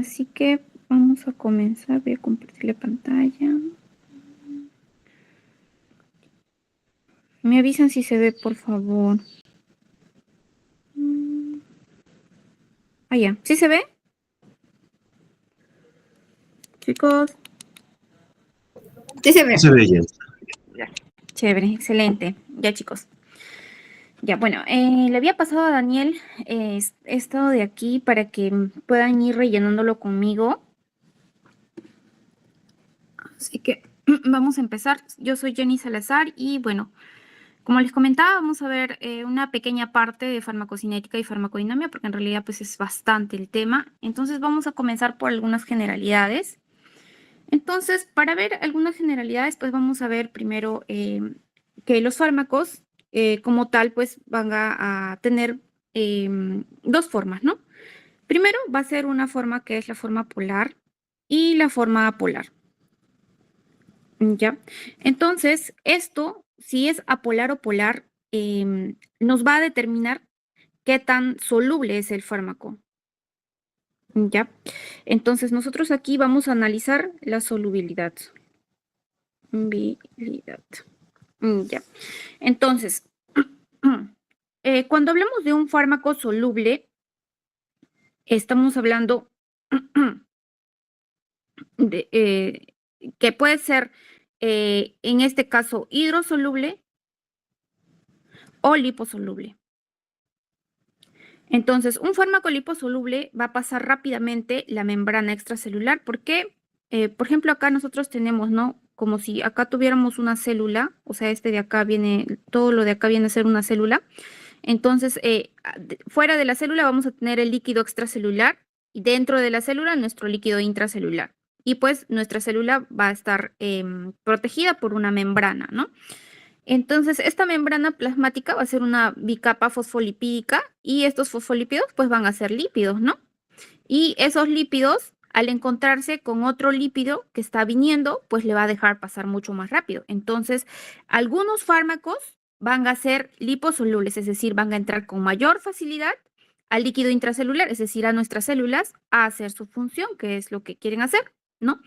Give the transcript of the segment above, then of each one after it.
Así que vamos a comenzar. Voy a compartir la pantalla. Me avisan si se ve, por favor. Ah, ya. ¿Sí se ve? Chicos. Sí se ve. Se ve ya. Ya. Chévere, excelente. Ya, chicos. Ya, bueno, le había pasado a Daniel esto de aquí para que puedan ir rellenándolo conmigo. Así que vamos a empezar. Yo soy Jenny Salazar y bueno, como les comentaba, vamos a ver una pequeña parte de farmacocinética y farmacodinámica, porque en realidad pues es bastante el tema. Entonces vamos a comenzar por algunas generalidades. Entonces, para ver algunas generalidades, pues vamos a ver primero que los fármacos como tal pues van a tener dos formas, ¿no? Primero va a ser una forma que es la forma polar y la forma apolar. ¿Ya? Entonces, esto, si es apolar o polar, nos va a determinar qué tan soluble es el fármaco. ¿Ya? Entonces, nosotros aquí vamos a analizar la solubilidad. ¿Ya? Entonces, cuando hablamos de un fármaco soluble, estamos hablando de, que puede ser, en este caso, hidrosoluble o liposoluble. Entonces, un fármaco liposoluble va a pasar rápidamente la membrana extracelular. ¿Por qué? Por ejemplo, acá nosotros tenemos, ¿no? Como si acá tuviéramos una célula, o sea, este de acá viene, todo lo de acá viene a ser una célula. Entonces, fuera de la célula vamos a tener el líquido extracelular y dentro de la célula nuestro líquido intracelular. Y pues nuestra célula va a estar protegida por una membrana, ¿no? Entonces, esta membrana plasmática va a ser una bicapa fosfolipídica y estos fosfolípidos pues van a ser lípidos, ¿no? Y esos lípidos, al encontrarse con otro lípido que está viniendo, pues le va a dejar pasar mucho más rápido. Entonces, algunos fármacos van a ser liposolubles, es decir, van a entrar con mayor facilidad al líquido intracelular, es decir, a nuestras células, a hacer su función, que es lo que quieren hacer, ¿no?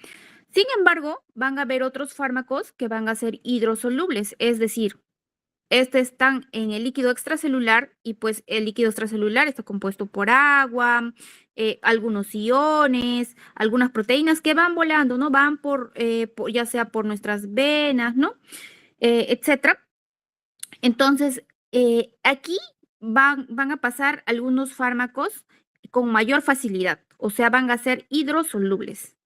Sin embargo, van a haber otros fármacos que van a ser hidrosolubles, es decir, están en el líquido extracelular y pues el líquido extracelular está compuesto por agua, algunos iones, algunas proteínas que van volando, ¿no? Van ya sea por nuestras venas, ¿no? Etcétera. Entonces, aquí van a pasar algunos fármacos con mayor facilidad, o sea, van a ser hidrosolubles.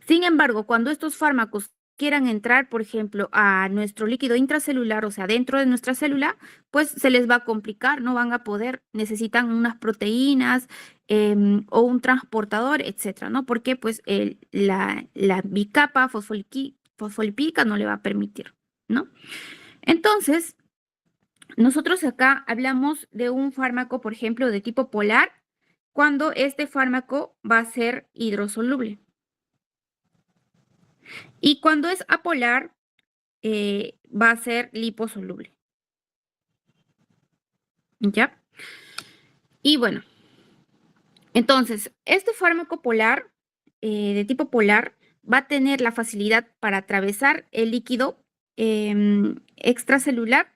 Sin embargo, cuando estos fármacos quieran entrar, por ejemplo, a nuestro líquido intracelular, o sea, dentro de nuestra célula, pues se les va a complicar, no van a poder, necesitan unas proteínas o un transportador, etcétera, ¿no? Porque pues la bicapa fosfolipídica no le va a permitir, ¿no? Entonces, nosotros acá hablamos de un fármaco, por ejemplo, de tipo polar, cuando este fármaco va a ser hidrosoluble. Y cuando es apolar, va a ser liposoluble. ¿Ya? Y bueno, entonces, este fármaco polar, de tipo polar, va a tener la facilidad para atravesar el líquido extracelular,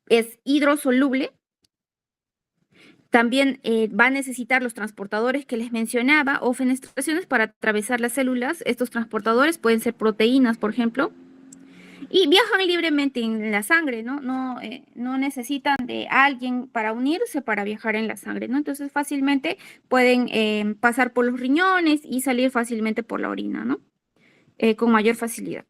es hidrosoluble. También va a necesitar los transportadores que les mencionaba o fenestraciones para atravesar las células. Estos transportadores pueden ser proteínas, por ejemplo, y viajan libremente en la sangre, ¿no? No necesitan de alguien para unirse para viajar en la sangre, ¿no? Entonces fácilmente pueden pasar por los riñones y salir fácilmente por la orina, ¿no? Con mayor facilidad.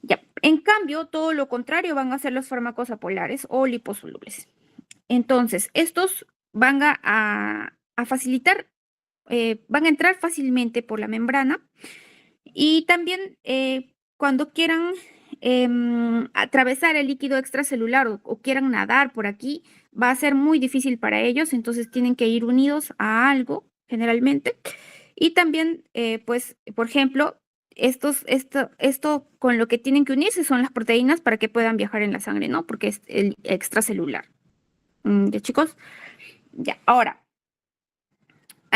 Ya. En cambio, todo lo contrario van a ser los fármacos apolares o liposolubles. Entonces, estos van a facilitar, van a entrar fácilmente por la membrana y también cuando quieran atravesar el líquido extracelular o quieran nadar por aquí, va a ser muy difícil para ellos, entonces tienen que ir unidos a algo generalmente. Y también, pues, por ejemplo, esto con lo que tienen que unirse son las proteínas para que puedan viajar en la sangre, ¿no? Porque es el extracelular. ¿Ya, chicos? Ya, ahora,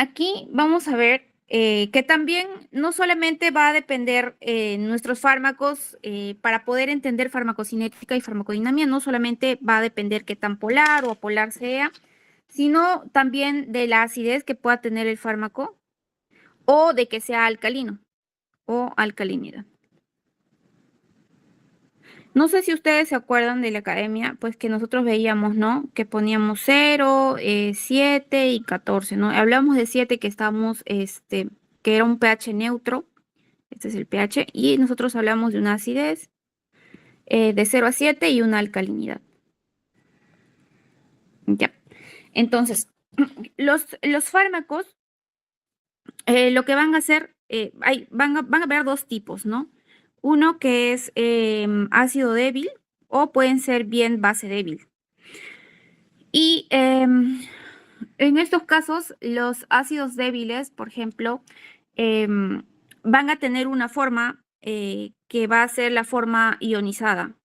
Aquí vamos a ver que también no solamente va a depender nuestros fármacos para poder entender farmacocinética y farmacodinámica, no solamente va a depender qué tan polar o apolar sea, sino también de la acidez que pueda tener el fármaco o de que sea alcalino o alcalinidad. No sé si ustedes se acuerdan de la academia, pues que nosotros veíamos, ¿no? Que poníamos 0, 7 y 14, ¿no? Hablamos de 7 que estamos, que era un pH neutro, este es el pH, y nosotros hablamos de una acidez de 0 a 7 y una alcalinidad. Ya. Entonces, los fármacos, lo que van a hacer, van a haber dos tipos, ¿no? Uno que es ácido débil o pueden ser bien base débil. Y en estos casos, los ácidos débiles, por ejemplo, van a tener una forma que va a ser la forma ionizada.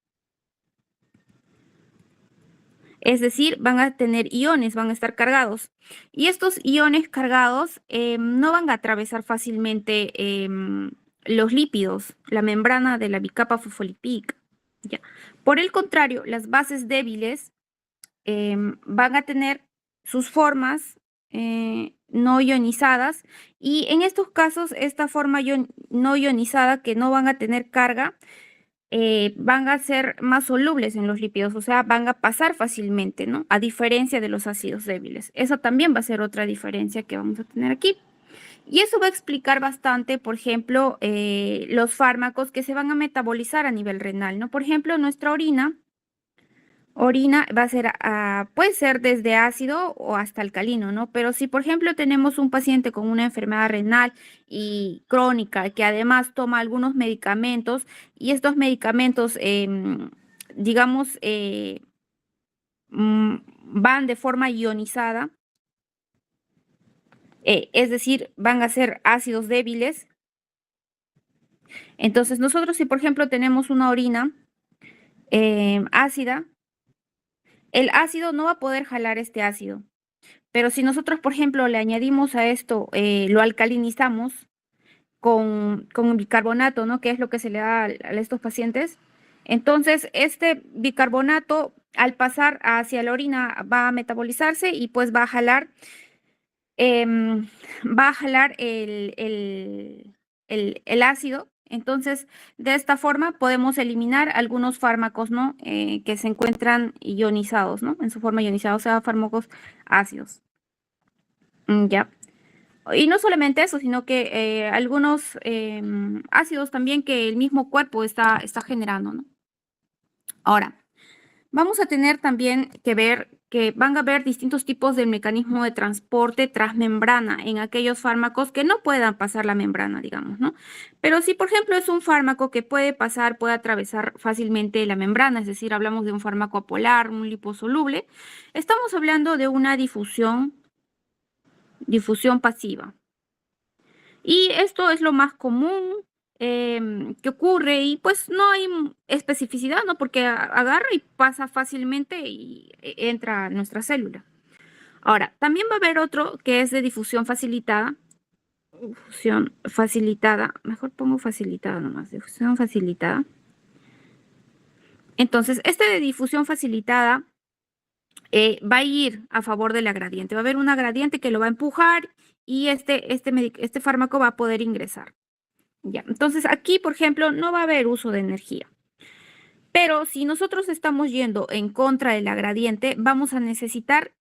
Es decir, van a tener iones, van a estar cargados. Y estos iones cargados no van a atravesar fácilmente los lípidos, la membrana de la bicapa fosfolipídica. Ya. Por el contrario, las bases débiles van a tener sus formas no ionizadas y en estos casos esta forma no ionizada que no van a tener carga van a ser más solubles en los lípidos, o sea, van a pasar fácilmente, ¿no? A diferencia de los ácidos débiles. Eso también va a ser otra diferencia que vamos a tener aquí. Y eso va a explicar bastante, por ejemplo, los fármacos que se van a metabolizar a nivel renal, ¿no? Por ejemplo, nuestra orina va a ser, puede ser desde ácido o hasta alcalino, ¿no? Pero si, por ejemplo, tenemos un paciente con una enfermedad renal y crónica que además toma algunos medicamentos y estos medicamentos, digamos, van de forma ionizada, es decir, van a ser ácidos débiles. Entonces, nosotros si, por ejemplo, tenemos una orina ácida, el ácido no va a poder jalar este ácido. Pero si nosotros, por ejemplo, le añadimos a esto, lo alcalinizamos con bicarbonato, ¿no? Que es lo que se le da a estos pacientes. Entonces, este bicarbonato, al pasar hacia la orina, va a metabolizarse y pues va a jalar el ácido. Entonces, de esta forma podemos eliminar algunos fármacos, ¿no? Que se encuentran ionizados, ¿no? En su forma ionizada, o sea, fármacos ácidos. Ya. Y no solamente eso, sino que algunos ácidos también que el mismo cuerpo está generando, ¿no? Ahora, vamos a tener también que ver que van a haber distintos tipos de mecanismo de transporte transmembrana en aquellos fármacos que no puedan pasar la membrana, digamos, ¿no? Pero si, por ejemplo, es un fármaco que puede pasar, puede atravesar fácilmente la membrana, es decir, hablamos de un fármaco apolar, un liposoluble, estamos hablando de una difusión pasiva. Y esto es lo más común que ocurre y pues no hay especificidad, ¿no? Porque agarra y pasa fácilmente y entra a nuestra célula. Ahora, también va a haber otro que es de difusión facilitada. Difusión facilitada, mejor pongo facilitada nomás, difusión facilitada. Entonces, este de difusión facilitada va a ir a favor de la gradiente. Va a haber una gradiente que lo va a empujar y este fármaco va a poder ingresar. Ya, entonces aquí, por ejemplo, no va a haber uso de energía. Pero si nosotros estamos yendo en contra de la gradiente, vamos a necesitar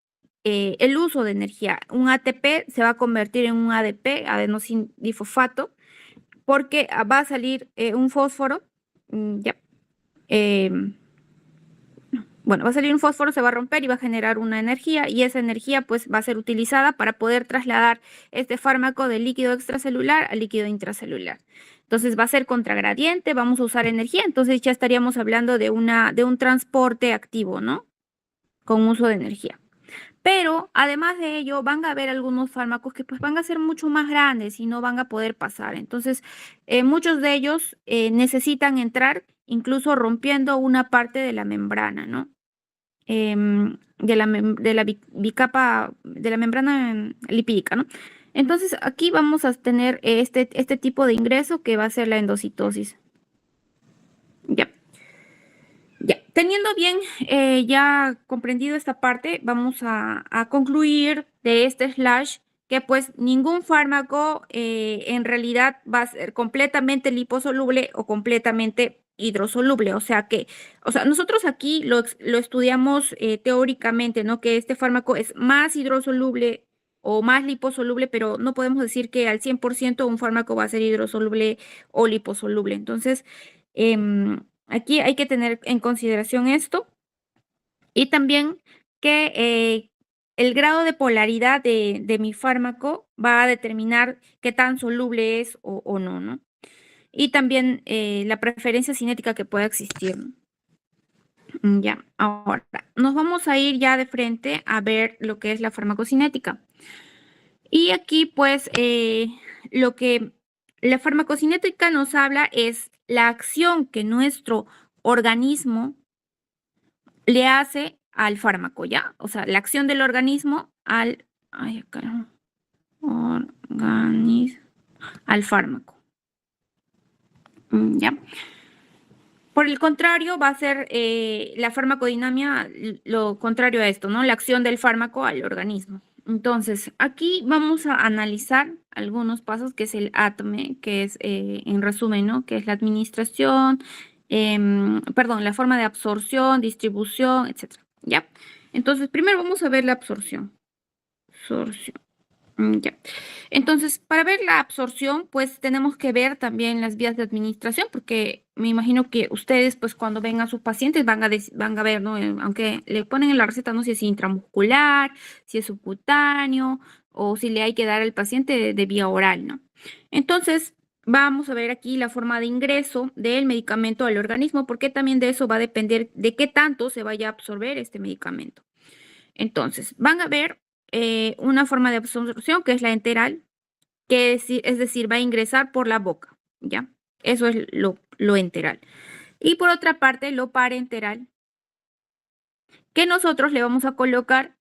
el uso de energía. Un ATP se va a convertir en un ADP, adenosín difosfato, porque va a salir un fósforo, ya, bueno, va a salir un fósforo, se va a romper y va a generar una energía y esa energía pues va a ser utilizada para poder trasladar este fármaco del líquido extracelular al líquido intracelular. Entonces va a ser contragradiente, vamos a usar energía, entonces ya estaríamos hablando de un transporte activo, ¿no? Con uso de energía. Pero además de ello, van a haber algunos fármacos que pues van a ser mucho más grandes y no van a poder pasar. Entonces, muchos de ellos necesitan entrar incluso rompiendo una parte de la membrana, ¿no? De la bicapa, de la membrana lipídica, ¿no? Entonces, aquí vamos a tener este tipo de ingreso que va a ser la endocitosis. Ya. Ya, teniendo bien ya comprendido esta parte, vamos a concluir de este slash que pues ningún fármaco en realidad va a ser completamente liposoluble o completamente hidrosoluble. O sea, nosotros aquí lo estudiamos teóricamente, ¿no? Que este fármaco es más hidrosoluble o más liposoluble, pero no podemos decir que al 100% un fármaco va a ser hidrosoluble o liposoluble. Entonces, aquí hay que tener en consideración esto y también que el grado de polaridad de mi fármaco va a determinar qué tan soluble es o no, ¿no? Y también la preferencia cinética que pueda existir, ¿no? Ya, ahora nos vamos a ir ya de frente a ver lo que es la farmacocinética. Y aquí pues lo que la farmacocinética nos habla es la acción que nuestro organismo le hace al fármaco, ¿ya? O sea, la acción del organismo al, ay, caramba, organismo, al fármaco, ¿ya? Por el contrario, va a ser la farmacodinámica lo contrario a esto, ¿no? La acción del fármaco al organismo. Entonces, aquí vamos a analizar algunos pasos, que es el ATME, que es, en resumen, ¿no? Que es la administración, perdón, la forma de absorción, distribución, etcétera, ¿ya? Entonces, primero vamos a ver la absorción. Absorción. Ya. Entonces, para ver la absorción, pues tenemos que ver también las vías de administración, porque me imagino que ustedes, pues cuando ven a sus pacientes van a ver, ¿no? Aunque le ponen en la receta, no sé si intramuscular, si es subcutáneo o si le hay que dar al paciente de vía oral, ¿no? Entonces, vamos a ver aquí la forma de ingreso del medicamento al organismo, porque también de eso va a depender de qué tanto se vaya a absorber este medicamento. Entonces, van a ver una forma de absorción que es la enteral, que es decir, va a ingresar por la boca, ¿ya? Eso es lo enteral. Y por otra parte, lo parenteral, que nosotros le vamos a colocar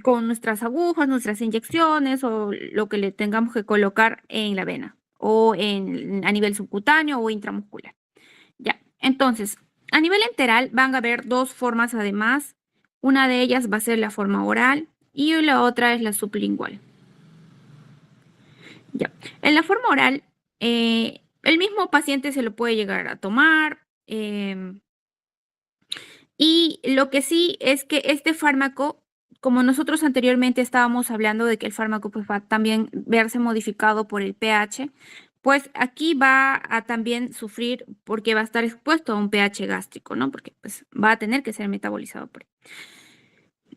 con nuestras agujas, nuestras inyecciones o lo que le tengamos que colocar en la vena o a nivel subcutáneo o intramuscular. Ya, entonces, a nivel enteral van a haber dos formas además. Una de ellas va a ser la forma oral y la otra es la sublingual. Ya, en la forma oral, el mismo paciente se lo puede llegar a tomar. Y lo que sí es que este fármaco, como nosotros anteriormente estábamos hablando de que el fármaco pues, va a también verse modificado por el pH, pues aquí va a también sufrir porque va a estar expuesto a un pH gástrico, ¿no? Porque pues va a tener que ser metabolizado por él.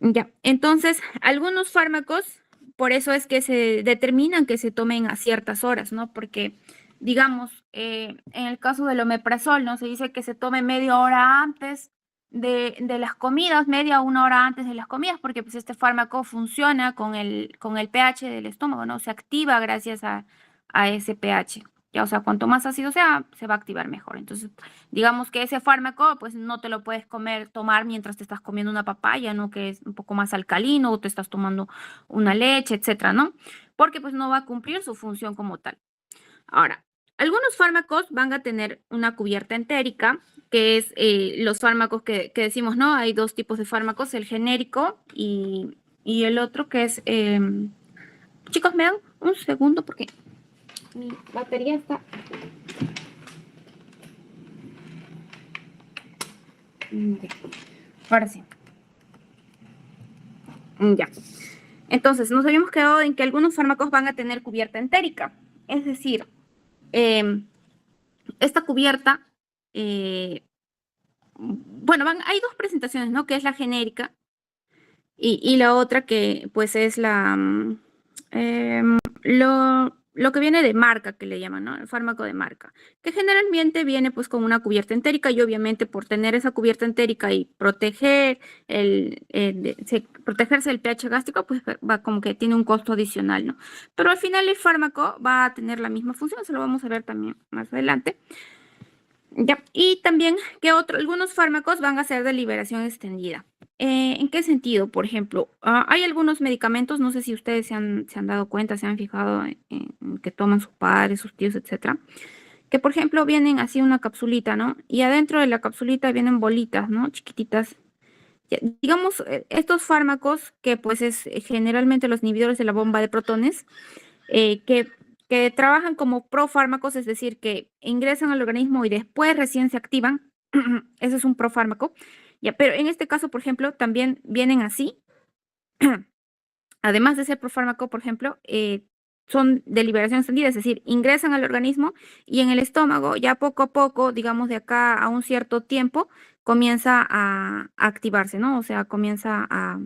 Ya, entonces, algunos fármacos, por eso es que se determinan que se tomen a ciertas horas, ¿no? Porque, digamos, en el caso del omeprazol, ¿no? Se dice que se tome media hora antes de las comidas, media o una hora antes de las comidas, porque pues este fármaco funciona con el pH del estómago, ¿no? Se activa gracias a ese pH. Ya, o sea, cuanto más ácido sea, se va a activar mejor. Entonces, digamos que ese fármaco, pues no te lo puedes tomar mientras te estás comiendo una papaya, ¿no? Que es un poco más alcalino, o te estás tomando una leche, etcétera, ¿no? Porque pues no va a cumplir su función como tal. Ahora, algunos fármacos van a tener una cubierta entérica, que es los fármacos que decimos, ¿no? Hay dos tipos de fármacos, el genérico y el otro que es... chicos, me dan un segundo porque mi batería está... Ya. Ahora sí. Ya. Entonces, nos habíamos quedado en que algunos fármacos van a tener cubierta entérica. Es decir, esta cubierta, bueno, hay dos presentaciones, ¿no? Que es la genérica y la otra que pues es lo que viene de marca, que le llaman, ¿no? El fármaco de marca, que generalmente viene pues con una cubierta entérica y obviamente por tener esa cubierta entérica y protegerse del pH gástrico, pues va como que tiene un costo adicional, ¿no? Pero al final el fármaco va a tener la misma función, se lo vamos a ver también más adelante. Ya, y también que algunos fármacos van a ser de liberación extendida. ¿En qué sentido? Por ejemplo, hay algunos medicamentos, no sé si ustedes se han dado cuenta, se han fijado en que toman sus padres, sus tíos, etcétera, que por ejemplo vienen así una capsulita, ¿no? Y adentro de la capsulita vienen bolitas, ¿no? Chiquititas. Digamos, estos fármacos, que pues es generalmente los inhibidores de la bomba de protones, eh, que, que trabajan como profármacos, es decir, que ingresan al organismo y después recién se activan. Ese es un profármaco. Ya, pero en este caso, por ejemplo, también vienen así. Además de ser profármaco, por ejemplo, son de liberación extendida, es decir, ingresan al organismo y en el estómago, ya poco a poco, digamos de acá a un cierto tiempo, comienza a activarse, ¿no? O sea, comienza a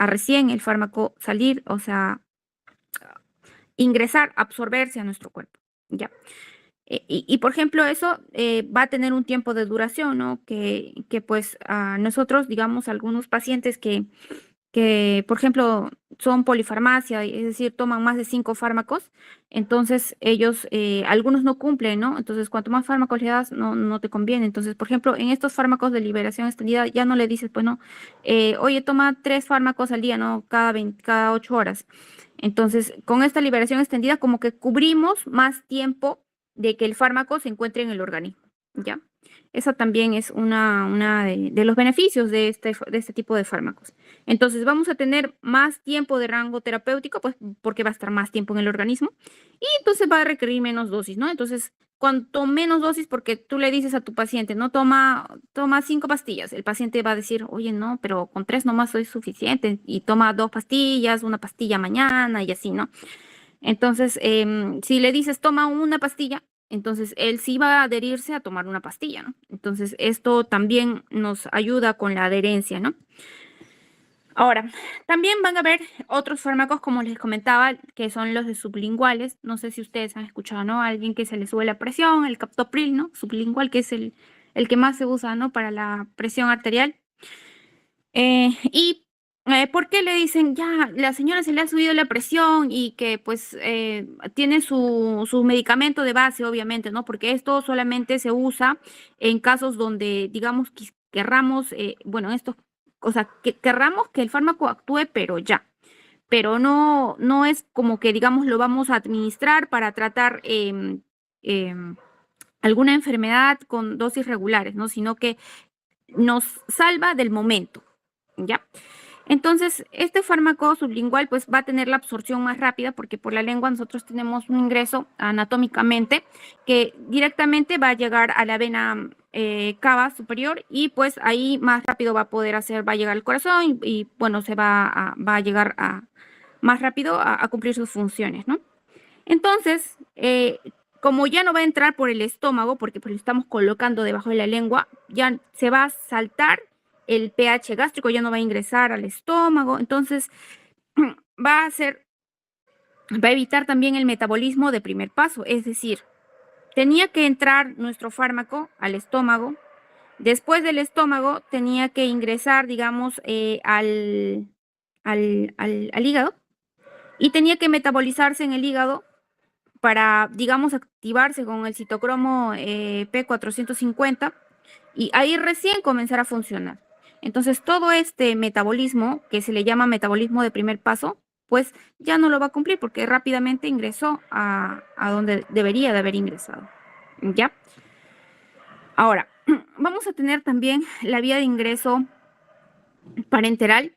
recién el fármaco salir, o sea, ingresar, absorberse a nuestro cuerpo, ¿ya? Por ejemplo, eso va a tener un tiempo de duración, ¿no? Que pues a nosotros, digamos, algunos pacientes que, por ejemplo, son polifarmacia, es decir, toman más de 5 fármacos, entonces ellos, algunos no cumplen, ¿no? Entonces, cuanto más fármacos le das, no te conviene. Entonces, por ejemplo, en estos fármacos de liberación extendida, ya no le dices, pues no, oye, toma 3 fármacos al día, ¿no? Cada 8 horas. Entonces, con esta liberación extendida, como que cubrimos más tiempo de que el fármaco se encuentre en el organismo, ¿ya? Esa también es una de los beneficios de este tipo de fármacos. Entonces, vamos a tener más tiempo de rango terapéutico, pues porque va a estar más tiempo en el organismo y entonces va a requerir menos dosis, ¿no? Entonces, cuanto menos dosis, porque tú le dices a tu paciente, no toma 5 pastillas, el paciente va a decir, oye, no, pero con 3 nomás soy suficiente y toma 2 pastillas, una pastilla mañana y así, ¿no? Entonces, si le dices, toma una pastilla, entonces él sí va a adherirse a tomar una pastilla, ¿no? Entonces, esto también nos ayuda con la adherencia, ¿no? Ahora, también van a haber otros fármacos, como les comentaba, que son los de sublinguales. No sé si ustedes han escuchado, ¿no? Alguien que se le sube la presión, el captopril, ¿no? Sublingual, que es el que más se usa, ¿no? Para la presión arterial. ¿Por qué le dicen, ya, la señora se le ha subido la presión y que pues tiene su medicamento de base, obviamente, ¿no? Porque esto solamente se usa en casos donde, digamos, querramos, bueno, esto, o sea, que querramos que el fármaco actúe, pero ya. Pero no es como que, digamos, lo vamos a administrar para tratar em, alguna enfermedad con dosis regulares, ¿no? Sino que nos salva del momento, ¿ya? Entonces, este fármaco sublingual pues va a tener la absorción más rápida porque por la lengua nosotros tenemos un ingreso anatómicamente que directamente va a llegar a la vena cava superior y pues ahí más rápido va a poder va a llegar al corazón bueno, va a llegar más rápido a cumplir sus funciones, ¿no? Entonces, como ya no va a entrar por el estómago, porque pues lo estamos colocando debajo de la lengua, ya se va a saltar el pH gástrico, ya no va a ingresar al estómago, entonces va a evitar también el metabolismo de primer paso, es decir, tenía que entrar nuestro fármaco al estómago, después del estómago tenía que ingresar, digamos, al hígado y tenía que metabolizarse en el hígado para, digamos, activarse con el citocromo P450 y ahí recién comenzar a funcionar. Entonces, todo este metabolismo, que se le llama metabolismo de primer paso, pues ya no lo va a cumplir porque rápidamente ingresó a donde debería de haber ingresado. ¿Ya? Ahora, vamos a tener también la vía de ingreso parenteral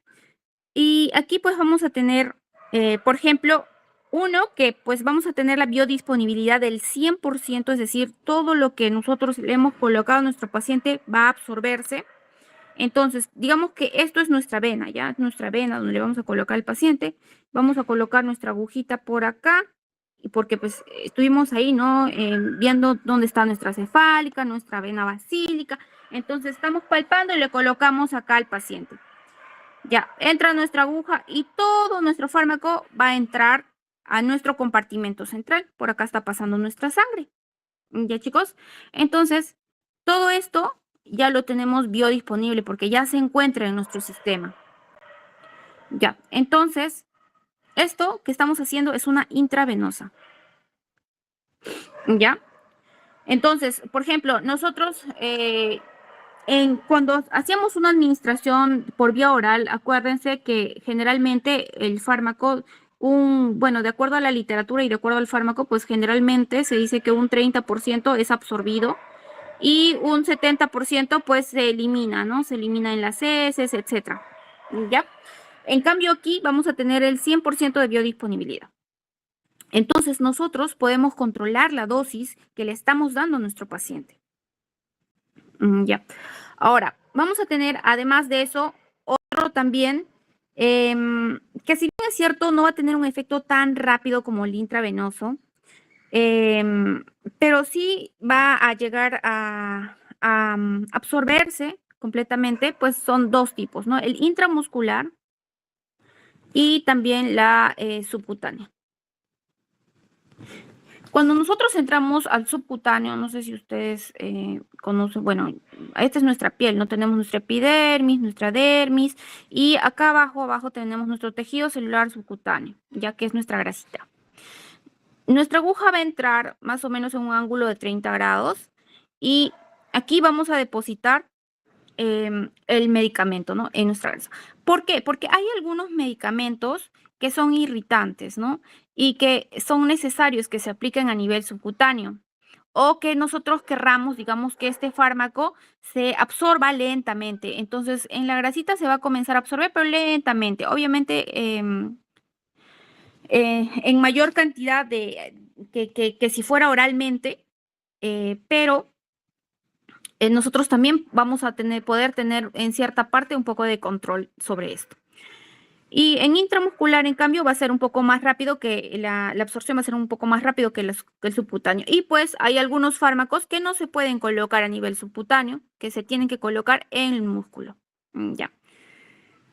y aquí pues vamos a tener, por ejemplo, uno que pues vamos a tener la biodisponibilidad del 100%, es decir, todo lo que nosotros le hemos colocado a nuestro paciente va a absorberse. Entonces, digamos que esto es nuestra vena, ya, nuestra vena donde le vamos a colocar al paciente. Vamos a colocar nuestra agujita por acá, y porque pues estuvimos ahí, ¿no? Viendo dónde está nuestra cefálica, nuestra vena basílica. Entonces, estamos palpando y le colocamos acá al paciente. Ya, entra nuestra aguja y todo nuestro fármaco va a entrar a nuestro compartimento central. Por acá está pasando nuestra sangre. ¿Ya, chicos? Entonces, todo esto ya lo tenemos biodisponible porque ya se encuentra en nuestro sistema. Ya, entonces, esto que estamos haciendo es una intravenosa. ¿Ya? Entonces, por ejemplo, nosotros Cuando hacíamos una administración por vía oral, acuérdense que generalmente el fármaco, bueno, de acuerdo a la literatura y de acuerdo al fármaco, pues generalmente se dice que un 30% es absorbido y un 70% pues se elimina, ¿no? Se elimina en las heces, etcétera. ¿Ya? En cambio aquí vamos a tener el 100% de biodisponibilidad. Entonces nosotros podemos controlar la dosis que le estamos dando a nuestro paciente. Ya. Ahora, vamos a tener, además de eso, otro también, que si bien es cierto, no va a tener un efecto tan rápido como el intravenoso, pero sí va a llegar a absorberse completamente, pues son dos tipos, ¿no? El intramuscular y también la subcutánea. Cuando nosotros entramos al subcutáneo, no sé si ustedes conocen, bueno, esta es nuestra piel, ¿no? Tenemos nuestra epidermis, nuestra dermis, y acá abajo tenemos nuestro tejido celular subcutáneo, ya que es nuestra grasita. Nuestra aguja va a entrar más o menos en un ángulo de 30 grados y aquí vamos a depositar el medicamento, ¿no? En nuestra grasa. ¿Por qué? Porque hay algunos medicamentos que son irritantes, ¿no? Y que son necesarios que se apliquen a nivel subcutáneo. O que nosotros querramos, digamos, que este fármaco se absorba lentamente. Entonces, en la grasita se va a comenzar a absorber, pero lentamente. Obviamente, en mayor cantidad que si fuera oralmente, pero nosotros también vamos a poder tener en cierta parte un poco de control sobre esto. Y en intramuscular, en cambio, va a ser un poco más rápido que la absorción va a ser un poco más rápido que el subcutáneo. Y pues hay algunos fármacos que no se pueden colocar a nivel subcutáneo, que se tienen que colocar en el músculo. Ya.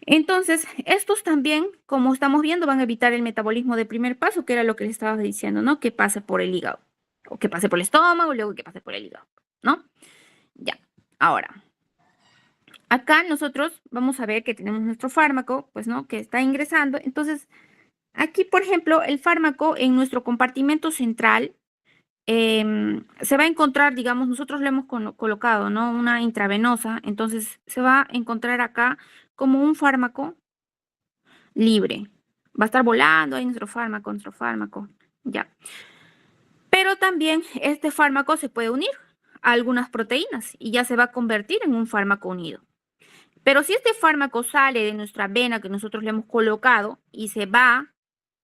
Entonces, estos también, como estamos viendo, van a evitar el metabolismo de primer paso, que era lo que les estaba diciendo, ¿no? Que pase por el hígado, o que pase por el estómago, luego que pase por el hígado, ¿no? Ya. Ahora, acá nosotros vamos a ver que tenemos nuestro fármaco, pues, ¿no? Que está ingresando. Entonces, aquí, por ejemplo, el fármaco en nuestro compartimento central se va a encontrar, digamos, nosotros le hemos colocado, ¿no? Una intravenosa, entonces se va a encontrar acá como un fármaco libre. Va a estar volando ahí nuestro fármaco, ya. Pero también este fármaco se puede unir a algunas proteínas y ya se va a convertir en un fármaco unido. Pero si este fármaco sale de nuestra vena que nosotros le hemos colocado y se va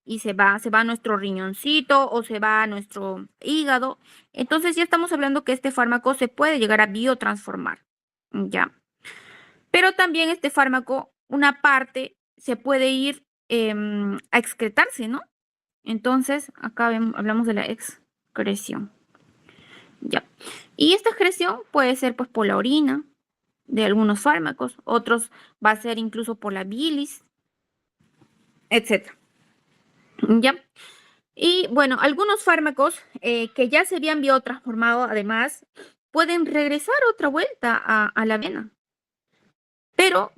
a nuestro riñoncito o se va a nuestro hígado, entonces ya estamos hablando que este fármaco se puede llegar a biotransformar, ¿ya? Pero también este fármaco, una parte se puede ir a excretarse, ¿no? Entonces, acá hablamos de la excreción, ¿ya? Y esta excreción puede ser pues por la orina de algunos fármacos, otros va a ser incluso por la bilis, etcétera. ¿Ya? Y bueno, algunos fármacos que ya se habían biotransformado, además, pueden regresar otra vuelta a la vena, pero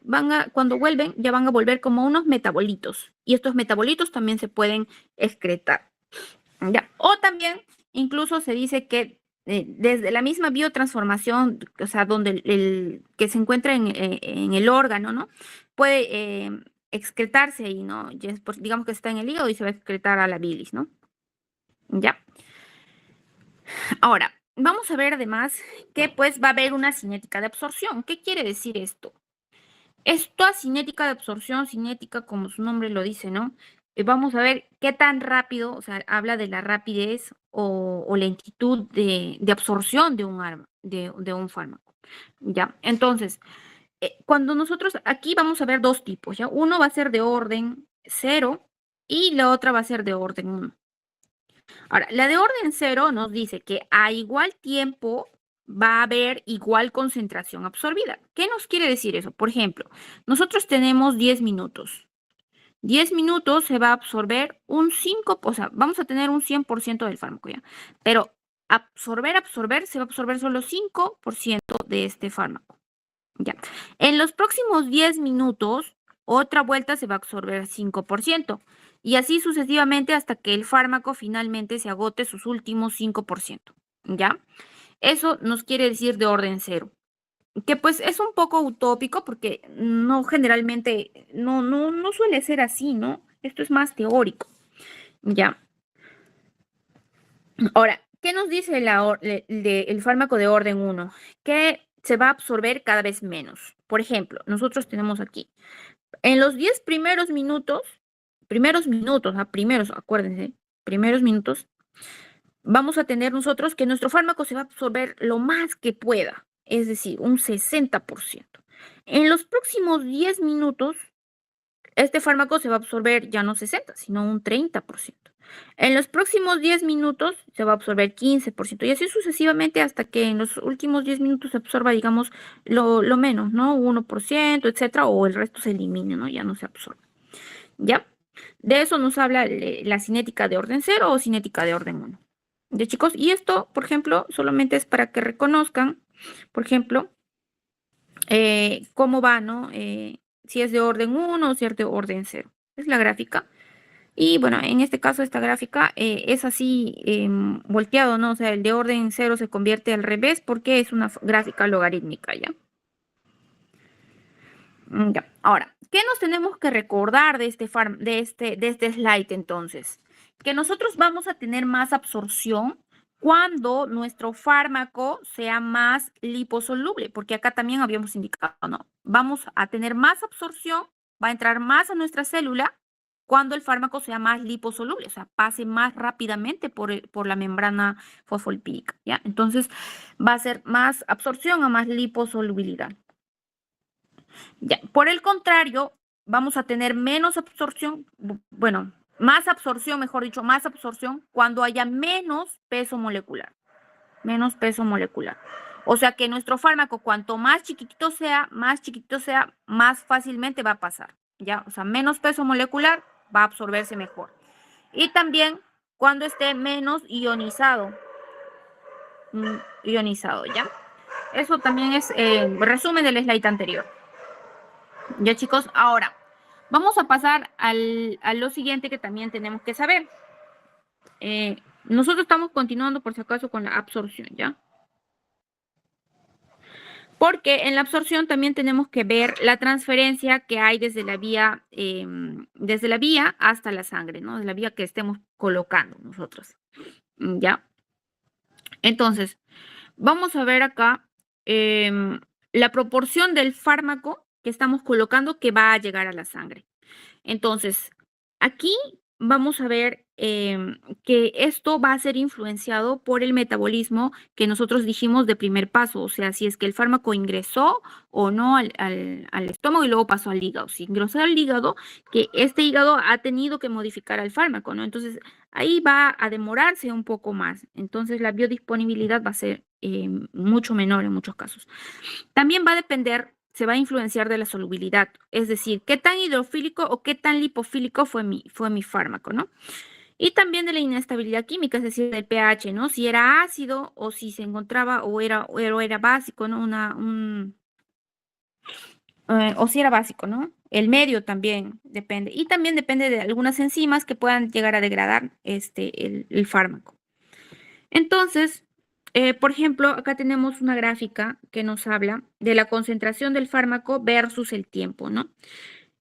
cuando vuelven, ya van a volver como unos metabolitos, y estos metabolitos también se pueden excretar. ¿Ya? O también, incluso se dice que desde la misma biotransformación, o sea, donde que se encuentra en el órgano, ¿no? Puede excretarse y no, digamos que está en el hígado y se va a excretar a la bilis, ¿no? Ya. Ahora, vamos a ver además que pues va a haber una cinética de absorción. ¿Qué quiere decir esto? Esta cinética de absorción, cinética como su nombre lo dice, ¿no? Vamos a ver qué tan rápido, o sea, habla de la rapidez o lentitud de absorción de de un fármaco. ¿Ya? Entonces, cuando nosotros, aquí vamos a ver dos tipos, ¿ya? Uno va a ser de orden 0 y la otra va a ser de orden 1. Ahora, la de orden 0 nos dice que a igual tiempo va a haber igual concentración absorbida. ¿Qué nos quiere decir eso? Por ejemplo, nosotros tenemos 10 minutos. 10 minutos se va a absorber un 5, o sea, vamos a tener un 100% del fármaco ya. Pero absorber, se va a absorber solo 5% de este fármaco. Ya. En los próximos 10 minutos, otra vuelta se va a absorber 5%. Y así sucesivamente hasta que el fármaco finalmente se agote sus últimos 5%. ¿Ya? Eso nos quiere decir de orden 0. que pues es un poco utópico porque no generalmente, no suele ser así, ¿no? Esto es más teórico, ¿ya? Ahora, ¿qué nos dice el fármaco de orden uno? Que se va a absorber cada vez menos. Por ejemplo, nosotros tenemos aquí, en los 10 primeros minutos, acuérdense, primeros minutos, vamos a tener nosotros que nuestro fármaco se va a absorber lo más que pueda, es decir, un 60%. En los próximos 10 minutos, este fármaco se va a absorber ya no 60, sino un 30%. En los próximos 10 minutos se va a absorber 15% y así sucesivamente hasta que en los últimos 10 minutos se absorba, digamos, lo menos, ¿no? 1%, etcétera, o el resto se elimine, ¿no? Ya no se absorbe. ¿Ya? De eso nos habla la cinética de orden cero o cinética de orden uno. ¿Ya, chicos? Y esto, por ejemplo, solamente es para que reconozcan, por ejemplo, cómo va, ¿no? Si es de orden uno o si es de orden cero. Es la gráfica. Y bueno, en este caso, esta gráfica es así volteado, ¿no? O sea, el de orden cero se convierte al revés porque es una gráfica logarítmica, ¿ya? Ya. Ahora, ¿qué nos tenemos que recordar de este slide entonces? Que nosotros vamos a tener más absorción cuando nuestro fármaco sea más liposoluble, porque acá también habíamos indicado, ¿no? Vamos a tener más absorción, va a entrar más a nuestra célula cuando el fármaco sea más liposoluble, o sea, pase más rápidamente por la membrana fosfolipídica, ¿ya? Entonces, va a ser más absorción a más liposolubilidad. Ya, por el contrario, vamos a tener menos absorción, bueno, más absorción, mejor dicho, más absorción cuando haya menos peso molecular, menos peso molecular. O sea que nuestro fármaco, cuanto más chiquitito sea, más fácilmente va a pasar, ¿ya? O sea, menos peso molecular va a absorberse mejor. Y también cuando esté menos ionizado, ¿ya? Eso también es resumen del slide anterior. Ya, chicos, ahora vamos a pasar a lo siguiente que también tenemos que saber. Nosotros estamos continuando, por si acaso, con la absorción, ¿ya? Porque en la absorción también tenemos que ver la transferencia que hay desde la vía hasta la sangre, ¿no? De la vía que estemos colocando nosotros, ¿ya? Entonces, vamos a ver acá la proporción del fármaco que estamos colocando que va a llegar a la sangre. Entonces, aquí vamos a ver que esto va a ser influenciado por el metabolismo que nosotros dijimos de primer paso, o sea, si es que el fármaco ingresó o no al estómago y luego pasó al hígado. Si ingresó al hígado, que este hígado ha tenido que modificar al fármaco, ¿no? Entonces, ahí va a demorarse un poco más. Entonces, la biodisponibilidad va a ser mucho menor en muchos casos. También va a depender, se va a influenciar de la solubilidad, es decir, qué tan hidrofílico o qué tan lipofílico fue mi fármaco, ¿no? Y también de la inestabilidad química, es decir, del pH, ¿no? Si era ácido o si se encontraba o era básico, ¿no? O si era básico, ¿no? El medio también depende. Y también depende de algunas enzimas que puedan llegar a degradar el fármaco. Entonces, por ejemplo, acá tenemos una gráfica que nos habla de la concentración del fármaco versus el tiempo, ¿no?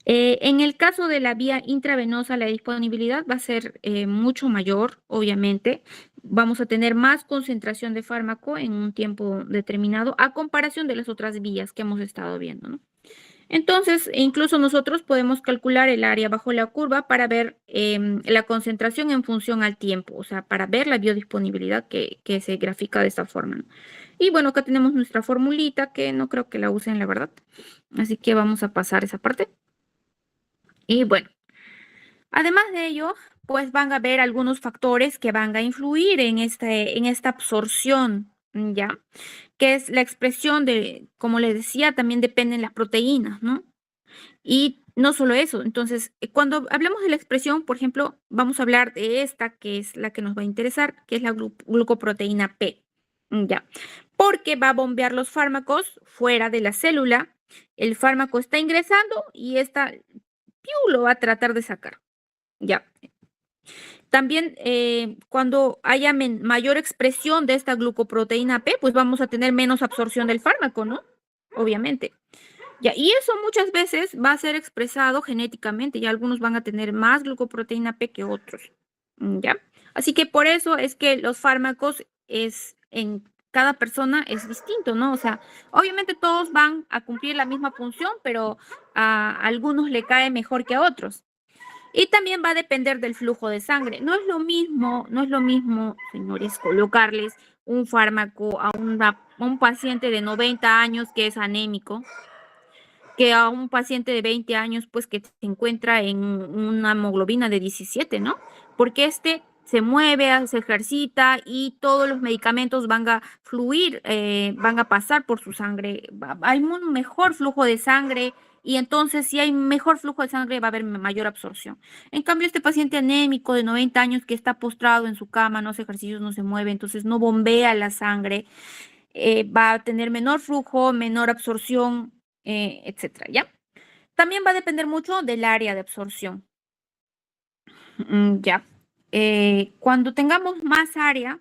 En el caso de la vía intravenosa, la disponibilidad va a ser mucho mayor, obviamente. Vamos a tener más concentración de fármaco en un tiempo determinado a comparación de las otras vías que hemos estado viendo, ¿no? Entonces, incluso nosotros podemos calcular el área bajo la curva para ver la concentración en función al tiempo, o sea, para ver la biodisponibilidad que se grafica de esta forma, ¿no? Y bueno, acá tenemos nuestra formulita que no creo que la usen, la verdad. Así que vamos a pasar esa parte. Y bueno, además de ello, pues van a haber algunos factores que van a influir en esta absorción, ¿ya? Que es la expresión de, como les decía, también dependen las proteínas, ¿no? Y no solo eso, entonces, cuando hablamos de la expresión, por ejemplo, vamos a hablar de esta, que es la que nos va a interesar, que es la glucoproteína P, ¿ya? Porque va a bombear los fármacos fuera de la célula, el fármaco está ingresando y esta lo va a tratar de sacar, ¿ya? También cuando haya mayor expresión de esta glucoproteína P, pues vamos a tener menos absorción del fármaco, ¿no? obviamente. Ya, y eso muchas veces va a ser expresado genéticamente, y algunos van a tener más glucoproteína P que otros. ¿Ya? Así que por eso es que los fármacos en cada persona es distinto, ¿no? O sea, obviamente todos van a cumplir la misma función, pero a algunos le cae mejor que a otros. Y también va a depender del flujo de sangre. No es lo mismo, señores, colocarles un fármaco a un paciente de 90 años que es anémico, que a un paciente de 20 años, pues que se encuentra en una hemoglobina de 17, ¿no? Porque este se mueve, se ejercita y todos los medicamentos van a fluir, van a pasar por su sangre. Hay un mejor flujo de sangre y entonces si hay mejor flujo de sangre va a haber mayor absorción. En cambio, este paciente anémico de 90 años que está postrado en su cama, no hace ejercicios, no se mueve, entonces no bombea la sangre, va a tener menor flujo, menor absorción, etcétera, ¿ya? También va a depender mucho del área de absorción. Ya. Cuando tengamos más área,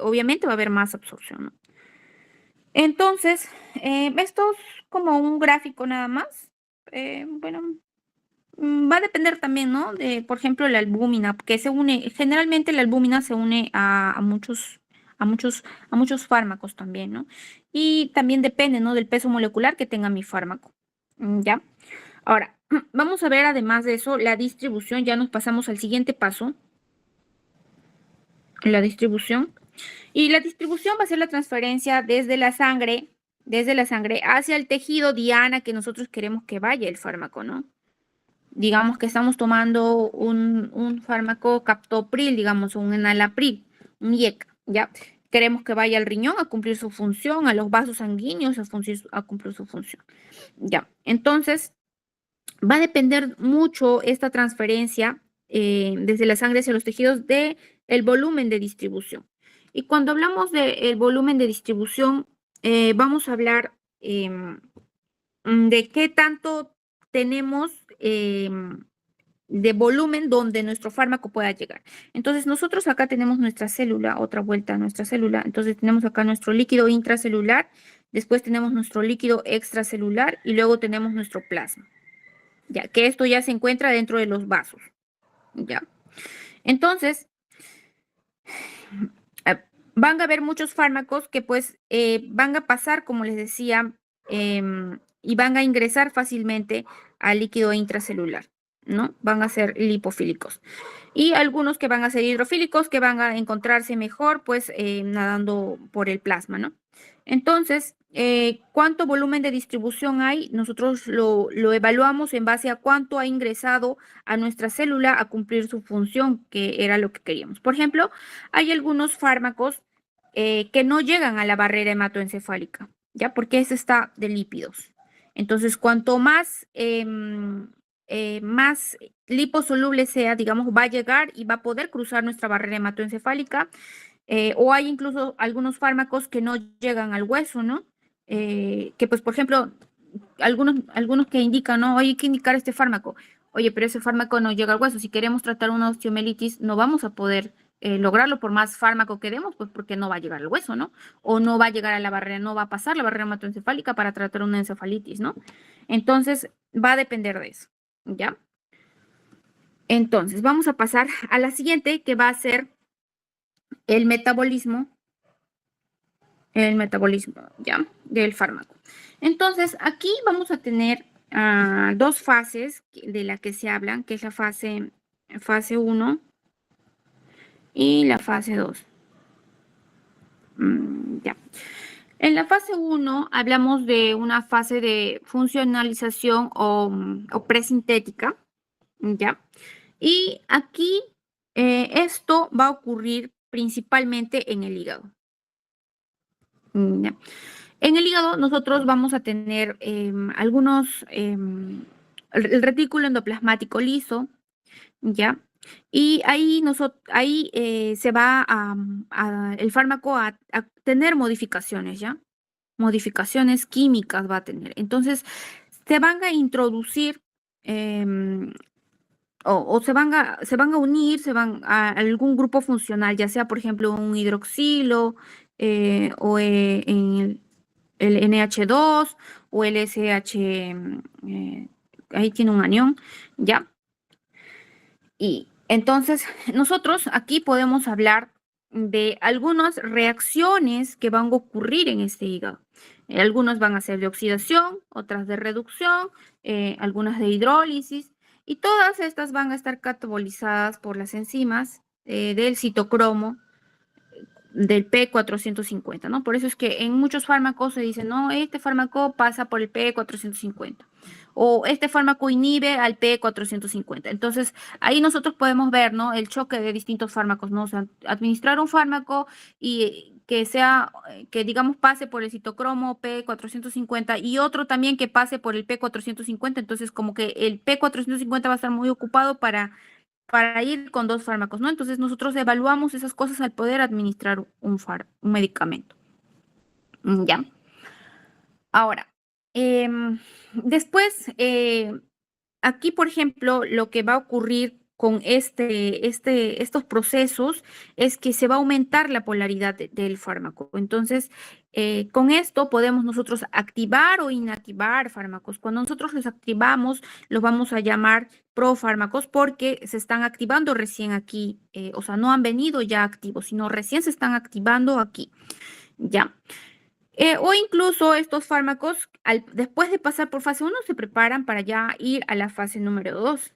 obviamente va a haber más absorción, ¿no? Entonces, esto es como un gráfico nada más. Bueno, va a depender también, ¿no? De, por ejemplo, la albúmina, que se une, generalmente la albúmina se une a muchos, a muchos fármacos también, ¿no? Y también depende, ¿no? Del peso molecular que tenga mi fármaco. ¿Ya? Ahora, vamos a ver además de eso la distribución. Ya nos pasamos al siguiente paso, la distribución. Y la distribución va a ser la transferencia desde la sangre hacia el tejido diana que nosotros queremos que vaya el fármaco, ¿no? Digamos que estamos tomando un fármaco captopril, digamos, o un enalapril, un IEC, ¿ya? Queremos que vaya al riñón a cumplir su función, a los vasos sanguíneos a cumplir su función, ¿ya? Entonces, va a depender mucho esta transferencia desde la sangre hacia los tejidos de el volumen de distribución. Y cuando hablamos del volumen de distribución, vamos a hablar de qué tanto tenemos de volumen donde nuestro fármaco pueda llegar. Entonces, nosotros acá tenemos nuestra célula, otra vuelta a nuestra célula. Entonces, tenemos acá nuestro líquido intracelular, después tenemos nuestro líquido extracelular y luego tenemos nuestro plasma. Ya que esto ya se encuentra dentro de los vasos. Ya. Entonces, van a haber muchos fármacos que pues van a pasar, como les decía, y van a ingresar fácilmente al líquido intracelular, ¿no? Van a ser lipofílicos. Y algunos que van a ser hidrofílicos, que van a encontrarse mejor, pues nadando por el plasma, ¿no? Entonces, ¿cuánto volumen de distribución hay? Nosotros lo evaluamos en base a cuánto ha ingresado a nuestra célula a cumplir su función, que era lo que queríamos. Por ejemplo, hay algunos fármacos que no llegan a la barrera hematoencefálica, ¿ya? Porque ese está de lípidos. Entonces, cuanto más liposoluble sea, digamos, va a llegar y va a poder cruzar nuestra barrera hematoencefálica. O hay incluso algunos fármacos que no llegan al hueso, ¿no? Que pues, por ejemplo, algunos que indican, ¿no? Oye, hay que indicar este fármaco. Oye, pero ese fármaco no llega al hueso. Si queremos tratar una osteomielitis, no vamos a poder lograrlo por más fármaco que demos, pues porque no va a llegar al hueso, ¿no? O no va a llegar a la barrera, no va a pasar la barrera hematoencefálica para tratar una encefalitis, ¿no? Entonces, va a depender de eso, ¿ya? Entonces, vamos a pasar a la siguiente, que va a ser el metabolismo, ¿ya? Del fármaco. Entonces, aquí vamos a tener dos fases de la que se hablan, que es la fase 1 y la fase 2. Ya. En la fase 1 hablamos de una fase de funcionalización o presintética, ¿ya? Y aquí esto va a ocurrir principalmente en el hígado. ¿Ya? En el hígado nosotros vamos a tener el retículo endoplasmático liso, ¿ya? Y ahí se va el fármaco a tener modificaciones, ¿ya? Modificaciones químicas va a tener. Entonces, se van a introducir o se van a unir, se van a algún grupo funcional, ya sea, por ejemplo, un hidroxilo o el NH2 o el SH, ahí tiene un anión, ¿ya? Y entonces nosotros aquí podemos hablar de algunas reacciones que van a ocurrir en este hígado. Algunas van a ser de oxidación, otras de reducción, algunas de hidrólisis, y todas estas van a estar catabolizadas por las enzimas del citocromo del P450, ¿no? Por eso es que en muchos fármacos se dice, no, este fármaco pasa por el P450 o este fármaco inhibe al P450. Entonces, ahí nosotros podemos ver, ¿no? El choque de distintos fármacos, ¿no? O sea, administrar un fármaco y que sea, que digamos pase por el citocromo P450 y otro también que pase por el P450. Entonces, como que el P450 va a estar muy ocupado para ir con dos fármacos, ¿no? Entonces nosotros evaluamos esas cosas al poder administrar un medicamento. ¿Ya? Ahora, después, aquí, por ejemplo, lo que va a ocurrir con estos procesos es que se va a aumentar la polaridad del fármaco. Entonces, con esto podemos nosotros activar o inactivar fármacos. Cuando nosotros los activamos, los vamos a llamar profármacos porque se están activando recién aquí. O sea, no han venido ya activos, sino recién se están activando aquí. ¿Ya? O incluso estos fármacos, después de pasar por fase 1, se preparan para ya ir a la fase número 2,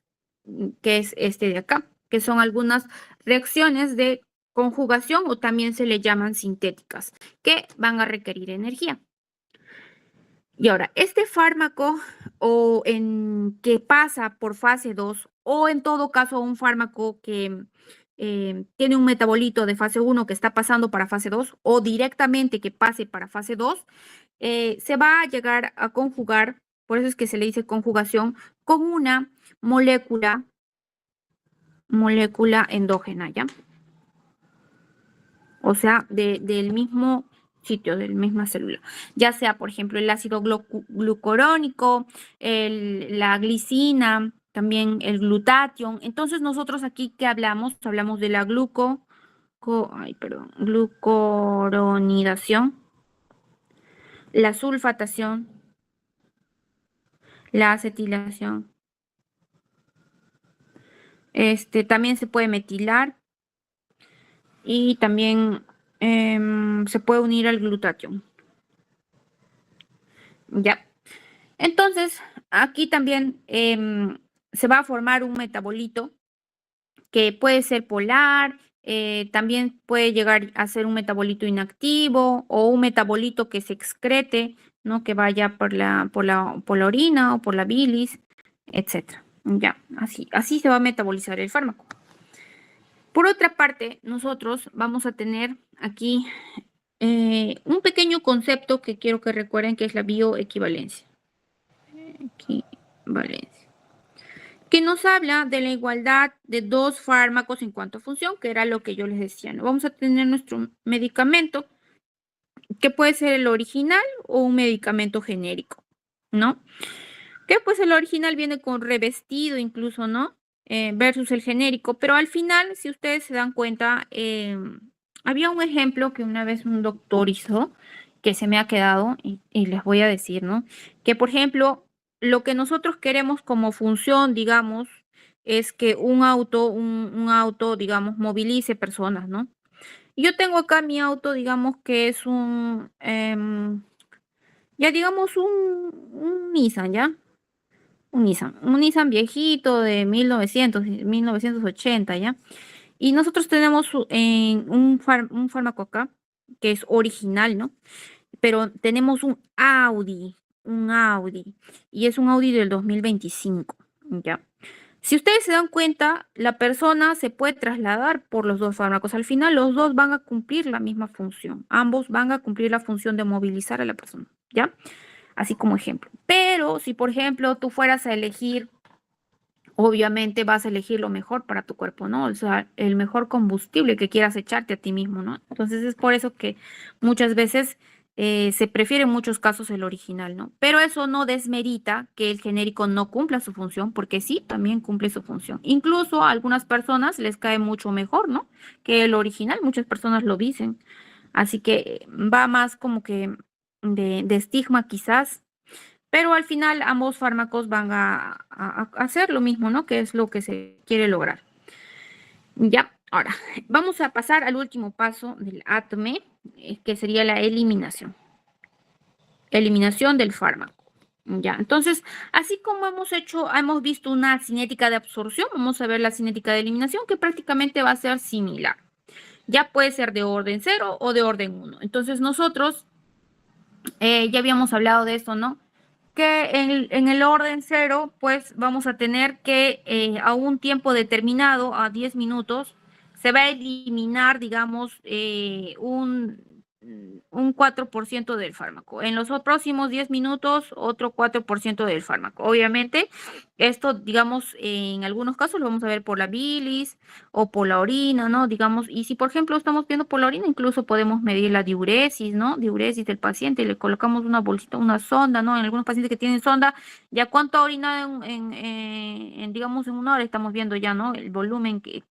que es este de acá, que son algunas reacciones de conjugación o también se le llaman sintéticas, que van a requerir energía. Y ahora, este fármaco que pasa por fase 2 o en todo caso un fármaco que tiene un metabolito de fase 1 que está pasando para fase 2 o directamente que pase para fase 2, se va a llegar a conjugar, por eso es que se le dice conjugación, con una molécula endógena, ¿ya? O sea, del mismo sitio, de la misma célula, ya sea, por ejemplo, el ácido glucurónico, la glicina, también el glutatión. Entonces, nosotros aquí, ¿qué hablamos? Hablamos de la glucoronidación, la sulfatación, la acetilación. También se puede metilar y también se puede unir al glutatión. Ya. Entonces, aquí también se va a formar un metabolito que puede ser polar, también puede llegar a ser un metabolito inactivo o un metabolito que se excrete, ¿no? Que vaya por la orina o por la bilis, etc. Ya, así se va a metabolizar el fármaco. Por otra parte, nosotros vamos a tener aquí un pequeño concepto que quiero que recuerden, que es la bioequivalencia. Equivalencia. Que nos habla de la igualdad de dos fármacos en cuanto a función, que era lo que yo les decía, ¿no? Vamos a tener nuestro medicamento, que puede ser el original o un medicamento genérico, ¿no? Que pues el original viene con revestido incluso, ¿no? Versus el genérico, pero al final, si ustedes se dan cuenta, había un ejemplo que una vez un doctor hizo, que se me ha quedado, y les voy a decir, ¿no? Que, por ejemplo, lo que nosotros queremos como función, digamos, es que un auto, digamos, movilice personas, ¿no? Yo tengo acá mi auto, digamos, que es ya digamos, un Nissan, ¿ya? Un Nissan viejito de 1980, ¿ya? Y nosotros tenemos un fármaco acá, que es original, ¿no? Pero tenemos un Audi, y es un Audi del 2025, ¿ya? Si ustedes se dan cuenta, la persona se puede trasladar por los dos fármacos. Al final, los dos van a cumplir la misma función. Ambos van a cumplir la función de movilizar a la persona, ¿ya? Así como ejemplo. Pero si, por ejemplo, tú fueras a elegir, obviamente vas a elegir lo mejor para tu cuerpo, ¿no? O sea, el mejor combustible que quieras echarte a ti mismo, ¿no? Entonces es por eso que muchas veces se prefiere en muchos casos el original, ¿no? Pero eso no desmerita que el genérico no cumpla su función, porque sí, también cumple su función. Incluso a algunas personas les cae mucho mejor, ¿no? Que el original, muchas personas lo dicen. Así que va más como que de estigma quizás, pero al final ambos fármacos van a hacer lo mismo, ¿no? Que es lo que se quiere lograr. Ya, ahora vamos a pasar al último paso del ATME, que sería la eliminación. Eliminación del fármaco. Ya, entonces, así como hemos visto una cinética de absorción, vamos a ver la cinética de eliminación, que prácticamente va a ser similar. Ya puede ser de orden 0 o de orden 1. Entonces, nosotros ya habíamos hablado de esto, ¿no? Que en el orden 0, pues vamos a tener que a un tiempo determinado, a 10 minutos, se va a eliminar, digamos, un 4% del fármaco. En los próximos 10 minutos, otro 4% del fármaco. Obviamente, esto, digamos, en algunos casos lo vamos a ver por la bilis o por la orina, ¿no? Digamos, y si por ejemplo estamos viendo por la orina, incluso podemos medir la diuresis, ¿no? Diuresis del paciente y le colocamos una bolsita, una sonda, ¿no? En algunos pacientes que tienen sonda, ya cuánto ha orinado digamos, en una hora estamos viendo ya, ¿no? El volumen, qué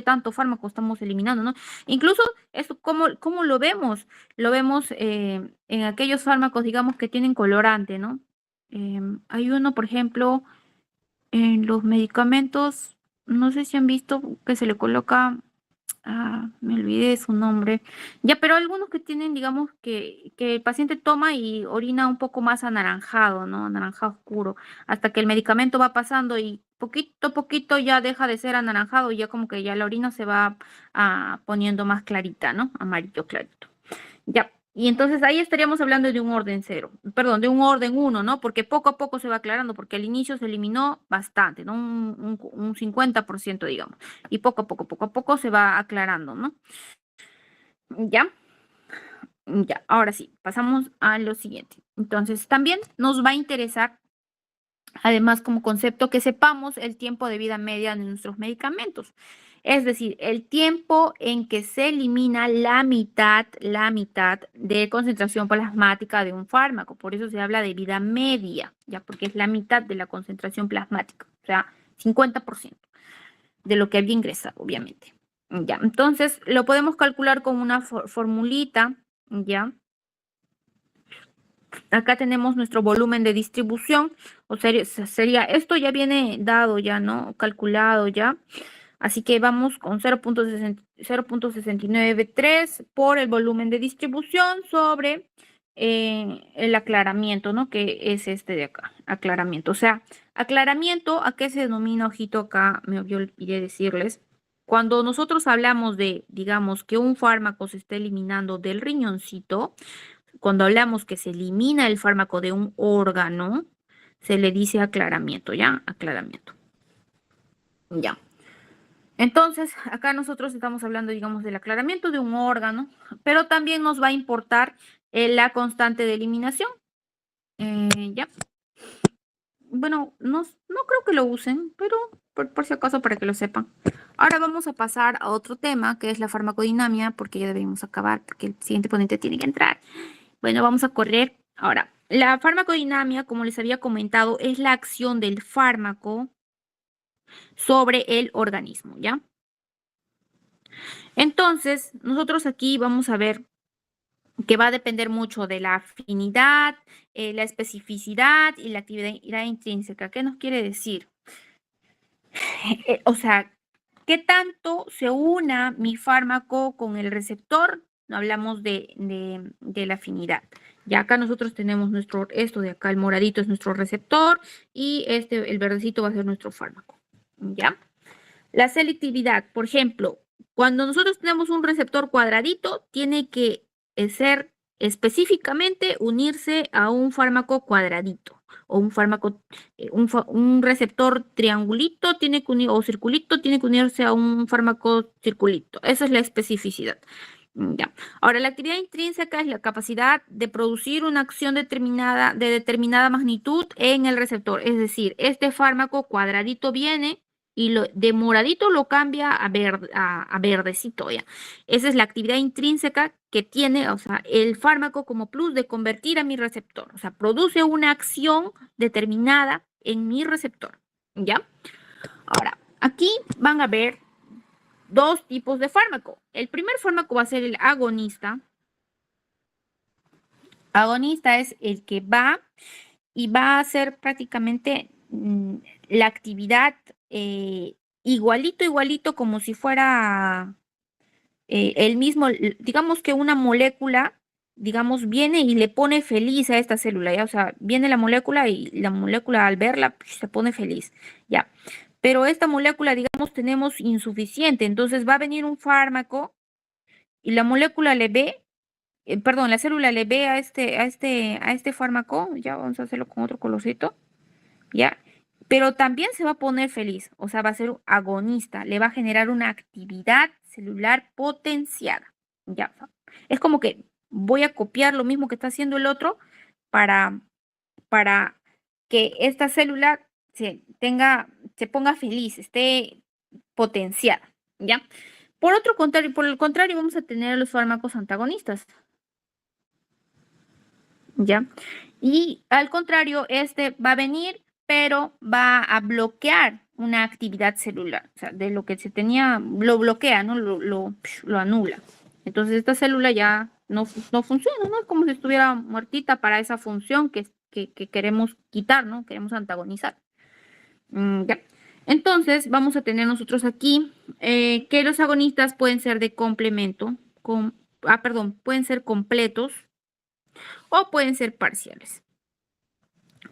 tanto fármaco estamos eliminando, ¿no? Incluso eso, ¿cómo lo vemos? Lo vemos en aquellos fármacos, digamos, que tienen colorante, ¿no? Hay uno, por ejemplo, en los medicamentos, no sé si han visto que se le coloca, me olvidé su nombre, ya, pero algunos que tienen, digamos, que el paciente toma y orina un poco más anaranjado, ¿no? Anaranjado oscuro, hasta que el medicamento va pasando y poquito a poquito ya deja de ser anaranjado y ya como que ya la orina se va poniendo más clarita, ¿no? Amarillo clarito. Ya, y entonces ahí estaríamos hablando de un orden 0, perdón, de un orden 1, ¿no? Porque poco a poco se va aclarando, porque al inicio se eliminó bastante, ¿no? Un 50%, digamos, y poco a poco se va aclarando, ¿no? Ya, ya, ahora sí, pasamos a lo siguiente. Entonces, también nos va a interesar, además, como concepto, que sepamos el tiempo de vida media de nuestros medicamentos. Es decir, el tiempo en que se elimina la mitad de concentración plasmática de un fármaco. Por eso se habla de vida media, ya porque es la mitad de la concentración plasmática, o sea, 50% de lo que había ingresado, obviamente. Ya, entonces lo podemos calcular con una formulita, ya. Acá tenemos nuestro volumen de distribución, o sería, esto ya viene dado ya, ¿no? Calculado ya. Así que vamos con 0.693 por el volumen de distribución sobre el aclaramiento, ¿no? Que es este de acá, aclaramiento. O sea, aclaramiento, ¿a qué se denomina, ojito acá? Me olvidé decirles. Cuando nosotros hablamos de, digamos, que un fármaco se está eliminando del riñoncito, cuando hablamos que se elimina el fármaco de un órgano, se le dice aclaramiento, ¿ya? Aclaramiento. Ya. Entonces, acá nosotros estamos hablando, digamos, del aclaramiento de un órgano, pero también nos va a importar la constante de eliminación. Ya. Bueno, no creo que lo usen, pero por si acaso para que lo sepan. Ahora vamos a pasar a otro tema, que es la farmacodinamia, porque ya debemos acabar, porque el siguiente ponente tiene que entrar. Bueno, vamos a correr. Ahora, la farmacodinamia, como les había comentado, es la acción del fármaco sobre el organismo, ¿ya? Entonces, nosotros aquí vamos a ver que va a depender mucho de la afinidad, la especificidad y la actividad intrínseca. ¿Qué nos quiere decir? O sea, ¿qué tanto se una mi fármaco con el receptor? No hablamos de la afinidad. Ya acá nosotros tenemos esto de acá, el moradito es nuestro receptor y el verdecito va a ser nuestro fármaco. ¿Ya? La selectividad, por ejemplo, cuando nosotros tenemos un receptor cuadradito, tiene que ser específicamente unirse a un fármaco cuadradito o un fármaco, un receptor triangulito tiene que o circulito tiene que unirse a un fármaco circulito. Esa es la especificidad. Ya. Ahora, la actividad intrínseca es la capacidad de producir una acción de determinada magnitud en el receptor. Es decir, este fármaco cuadradito viene y de moradito lo cambia a verdecito, ¿ya? Esa es la actividad intrínseca que tiene, o sea, el fármaco como plus de convertir a mi receptor. O sea, produce una acción determinada en mi receptor, ¿ya? Ahora, aquí van a ver dos tipos de fármaco. El primer fármaco va a ser el agonista. Agonista es el que va y va a hacer prácticamente la actividad igualito como si fuera el mismo, digamos que una molécula, digamos, viene y le pone feliz a esta célula, ¿ya? O sea, viene la molécula y la molécula al verla se pone feliz, ¿ya? Pero esta molécula, digamos, tenemos insuficiente, entonces va a venir un fármaco y la molécula le ve, perdón, la célula le ve a este fármaco, ya vamos a hacerlo con otro colorcito, ¿ya? Pero también se va a poner feliz, o sea, va a ser agonista, le va a generar una actividad celular potenciada, ¿ya? Es como que voy a copiar lo mismo que está haciendo el otro para, para que esta célula se ponga feliz, esté potenciada, ¿ya? Por el contrario, vamos a tener los fármacos antagonistas, ¿ya? Y al contrario, este va a venir, pero va a bloquear una actividad celular, o sea, de lo que se tenía, lo bloquea, ¿no? Lo anula. Entonces esta célula ya no funciona, ¿no? Es como si estuviera muertita para esa función que queremos quitar, ¿no? Queremos antagonizar. Ya. Entonces vamos a tener nosotros aquí que los agonistas pueden ser de complemento, perdón, pueden ser completos o pueden ser parciales.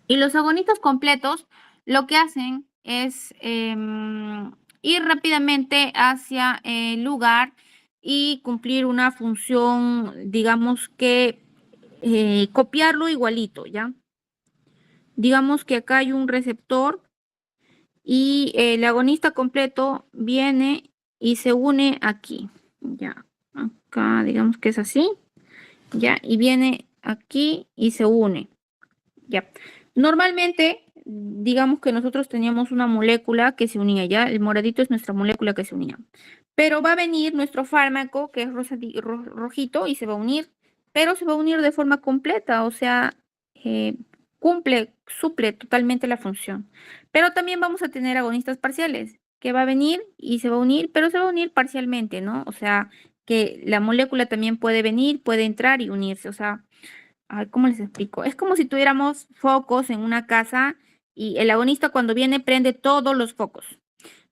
Y los agonistas completos lo que hacen es ir rápidamente hacia el lugar y cumplir una función, digamos que copiarlo igualito, ¿ya? Digamos que acá hay un receptor y el agonista completo viene y se une aquí, ¿ya? Acá digamos que es así, ¿ya? Y viene aquí y se une. Ya. Normalmente, digamos que nosotros teníamos una molécula que se unía, ¿ya? El moradito es nuestra molécula que se unía. Pero va a venir nuestro fármaco, que es rojito, y se va a unir, pero se va a unir de forma completa, o sea, eh, suple totalmente la función. Pero también vamos a tener agonistas parciales, que va a venir y se va a unir, pero se va a unir parcialmente, ¿no? O sea, que la molécula también puede venir, puede entrar y unirse, o sea. Ay, ¿cómo les explico? Es como si tuviéramos focos en una casa y el agonista cuando viene prende todos los focos,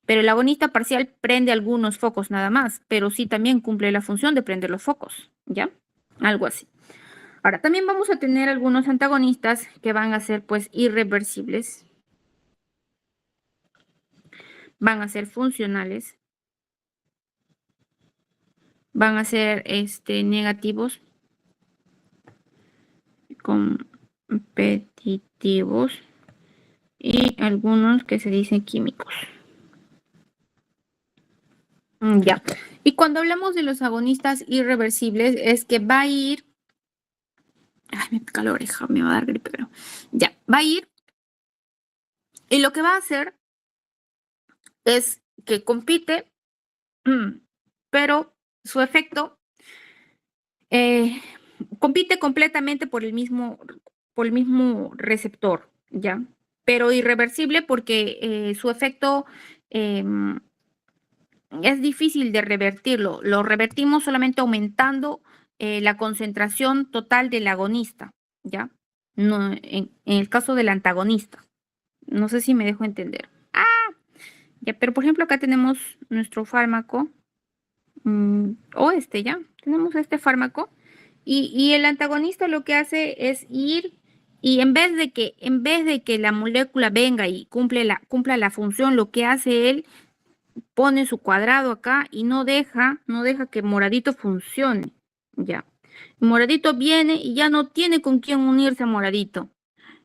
pero el agonista parcial prende algunos focos nada más, pero sí también cumple la función de prender los focos, ¿ya? Algo así. Ahora, también vamos a tener algunos antagonistas que van a ser pues irreversibles, van a ser funcionales, van a ser negativos, competitivos y algunos que se dicen químicos. Ya. Y cuando hablamos de los agonistas irreversibles, es que va a ir. Ay, me pica la oreja, me va a dar gripe, pero. Ya, va a ir. Y lo que va a hacer es que compite, pero su efecto eh, compite completamente por el mismo receptor, ¿ya? Pero irreversible porque su efecto es difícil de revertirlo. Lo revertimos solamente aumentando la concentración total del agonista, ¿ya? No, en el caso del antagonista. No sé si me dejo entender. Ya, pero por ejemplo, acá tenemos nuestro fármaco, o ¿ya? Tenemos este fármaco, y el antagonista lo que hace es ir y en vez de que la molécula venga y cumpla la función, lo que hace él pone su cuadrado acá y no deja que Moradito funcione. Ya. Moradito viene y ya no tiene con quién unirse a Moradito.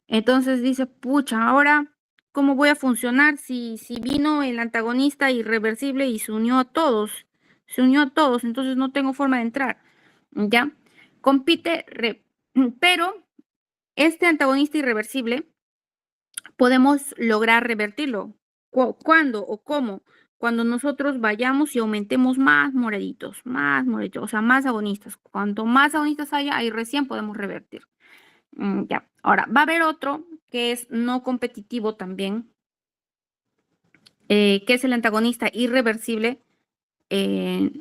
Entonces dice, pucha, ahora, ¿cómo voy a funcionar si vino el antagonista irreversible y se unió a todos? Se unió a todos, entonces no tengo forma de entrar. ¿Ya? Compite, pero este antagonista irreversible podemos lograr revertirlo. ¿Cuándo o cómo? Cuando nosotros vayamos y aumentemos más moraditos, o sea, más agonistas. Cuanto más agonistas haya, ahí recién podemos revertir. Ya. Ahora, va a haber otro que es no competitivo también, que es el antagonista irreversible,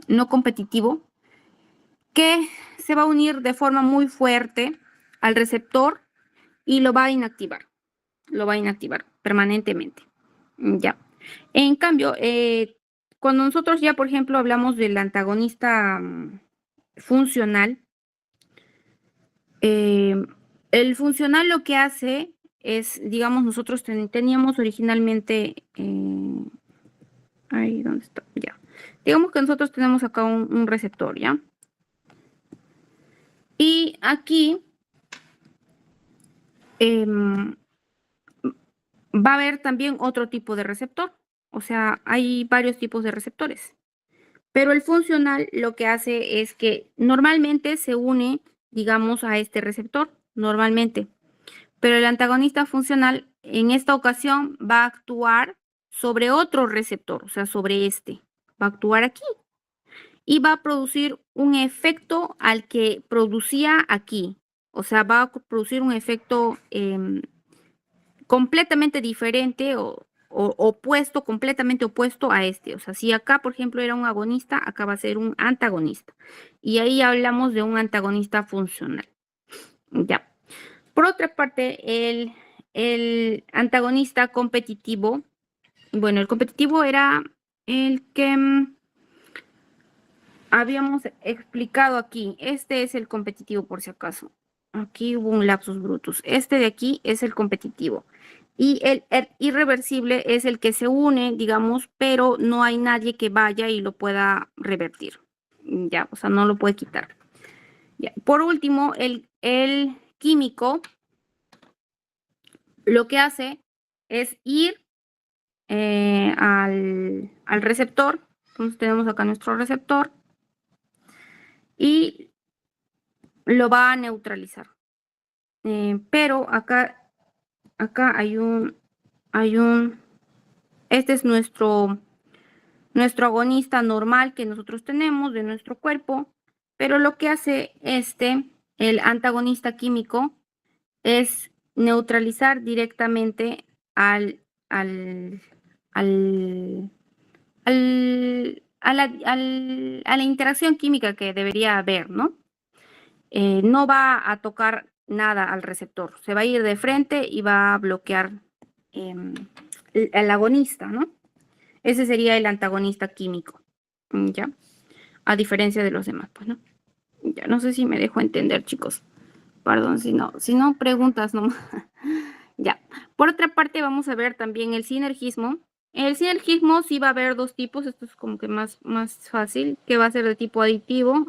no competitivo, que se va a unir de forma muy fuerte al receptor y lo va a inactivar. Lo va a inactivar permanentemente. Ya. En cambio, cuando nosotros ya, por ejemplo, hablamos del antagonista funcional, el funcional lo que hace es, digamos, nosotros teníamos originalmente, ahí, ¿dónde está? Ya. Digamos que nosotros tenemos acá un receptor, ¿ya? Y aquí va a haber también otro tipo de receptor. O sea, hay varios tipos de receptores. Pero el funcional lo que hace es que normalmente se une, digamos, a este receptor, normalmente. Pero el antagonista funcional en esta ocasión va a actuar sobre otro receptor, o sea, sobre este. Va a actuar aquí y va a producir un efecto al que producía aquí. O sea, va a producir un efecto completamente diferente o opuesto, completamente opuesto a este. O sea, si acá, por ejemplo, era un agonista, acá va a ser un antagonista. Y ahí hablamos de un antagonista funcional. Ya. Por otra parte, el antagonista competitivo, bueno, el competitivo era el que habíamos explicado aquí. Este es el competitivo, por si acaso. Aquí hubo un lapsus brutus. Este de aquí es el competitivo. Y el irreversible es el que se une, digamos, pero no hay nadie que vaya y lo pueda revertir. Ya, o sea, no lo puede quitar. Ya. Por último, el químico lo que hace es ir al receptor. Entonces tenemos acá nuestro receptor y lo va a neutralizar. Pero acá este es nuestro agonista normal que nosotros tenemos de nuestro cuerpo, pero lo que hace el antagonista químico, es neutralizar directamente al, al, a la interacción química que debería haber, ¿no? No va a tocar nada al receptor, se va a ir de frente y va a bloquear el agonista, ¿no? Ese sería el antagonista químico, ¿ya? A diferencia de los demás, pues, ¿no? Ya no sé si me dejo entender, chicos. Perdón, si no preguntas nomás. Ya. Por otra parte, vamos a ver también el sinergismo. El sinergismo sí va a haber dos tipos, esto es como que más fácil, que va a ser de tipo aditivo,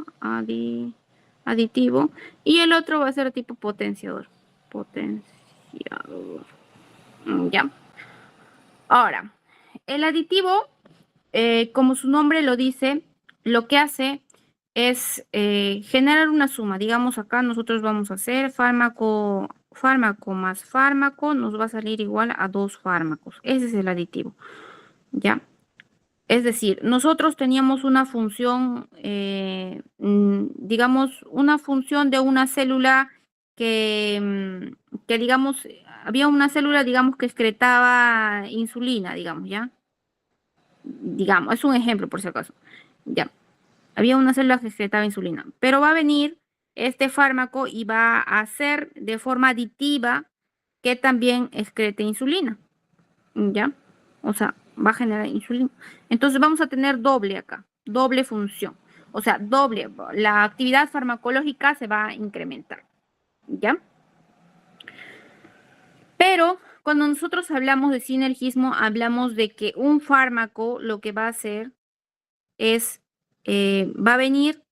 aditivo, y el otro va a ser de tipo potenciador. Potenciador. Ya. Ahora, el aditivo, como su nombre lo dice, lo que hace es generar una suma. Digamos, acá nosotros vamos a hacer fármaco más fármaco, nos va a salir igual a 2 fármacos. Ese es el aditivo, ¿ya? Es decir, nosotros teníamos una función, digamos, una función de una célula que digamos, había una célula, digamos, que excretaba insulina, digamos, ¿ya? Digamos, es un ejemplo por si acaso. Ya, había una célula que excretaba insulina, pero va a venir este fármaco y va a hacer de forma aditiva que también excrete insulina, ¿ya? O sea, va a generar insulina. Entonces vamos a tener doble acá, doble función. O sea, doble, la actividad farmacológica se va a incrementar, ¿ya? Pero cuando nosotros hablamos de sinergismo, hablamos de que un fármaco lo que va a hacer es, va a venir,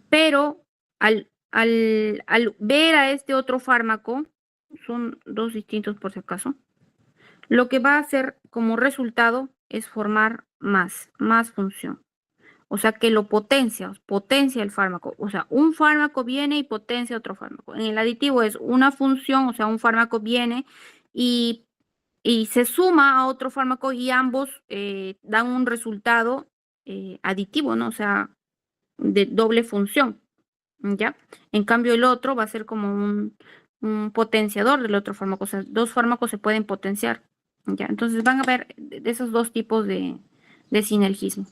pero al ver a este otro fármaco, son dos distintos por si acaso, lo que va a hacer como resultado es formar más función. O sea que lo potencia el fármaco. O sea, un fármaco viene y potencia otro fármaco. En el aditivo es una función, o sea, un fármaco viene y, y se suma a otro fármaco y ambos dan un resultado aditivo, ¿no? O sea, de doble función, ¿ya? En cambio, el otro va a ser como un potenciador del otro fármaco. O sea, dos fármacos se pueden potenciar, ¿ya? Entonces van a ver de esos dos tipos de sinergismo.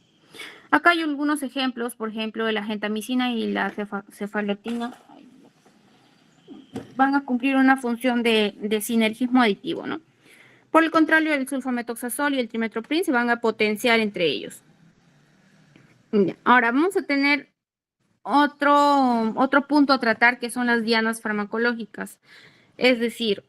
Acá hay algunos ejemplos, por ejemplo, de la gentamicina y la cefalexina. van a cumplir una función de sinergismo aditivo, ¿no? Por el contrario, el sulfametoxazol y el trimethoprim se van a potenciar entre ellos. Ya. Ahora vamos a tener otro punto a tratar, que son las dianas farmacológicas. Es decir,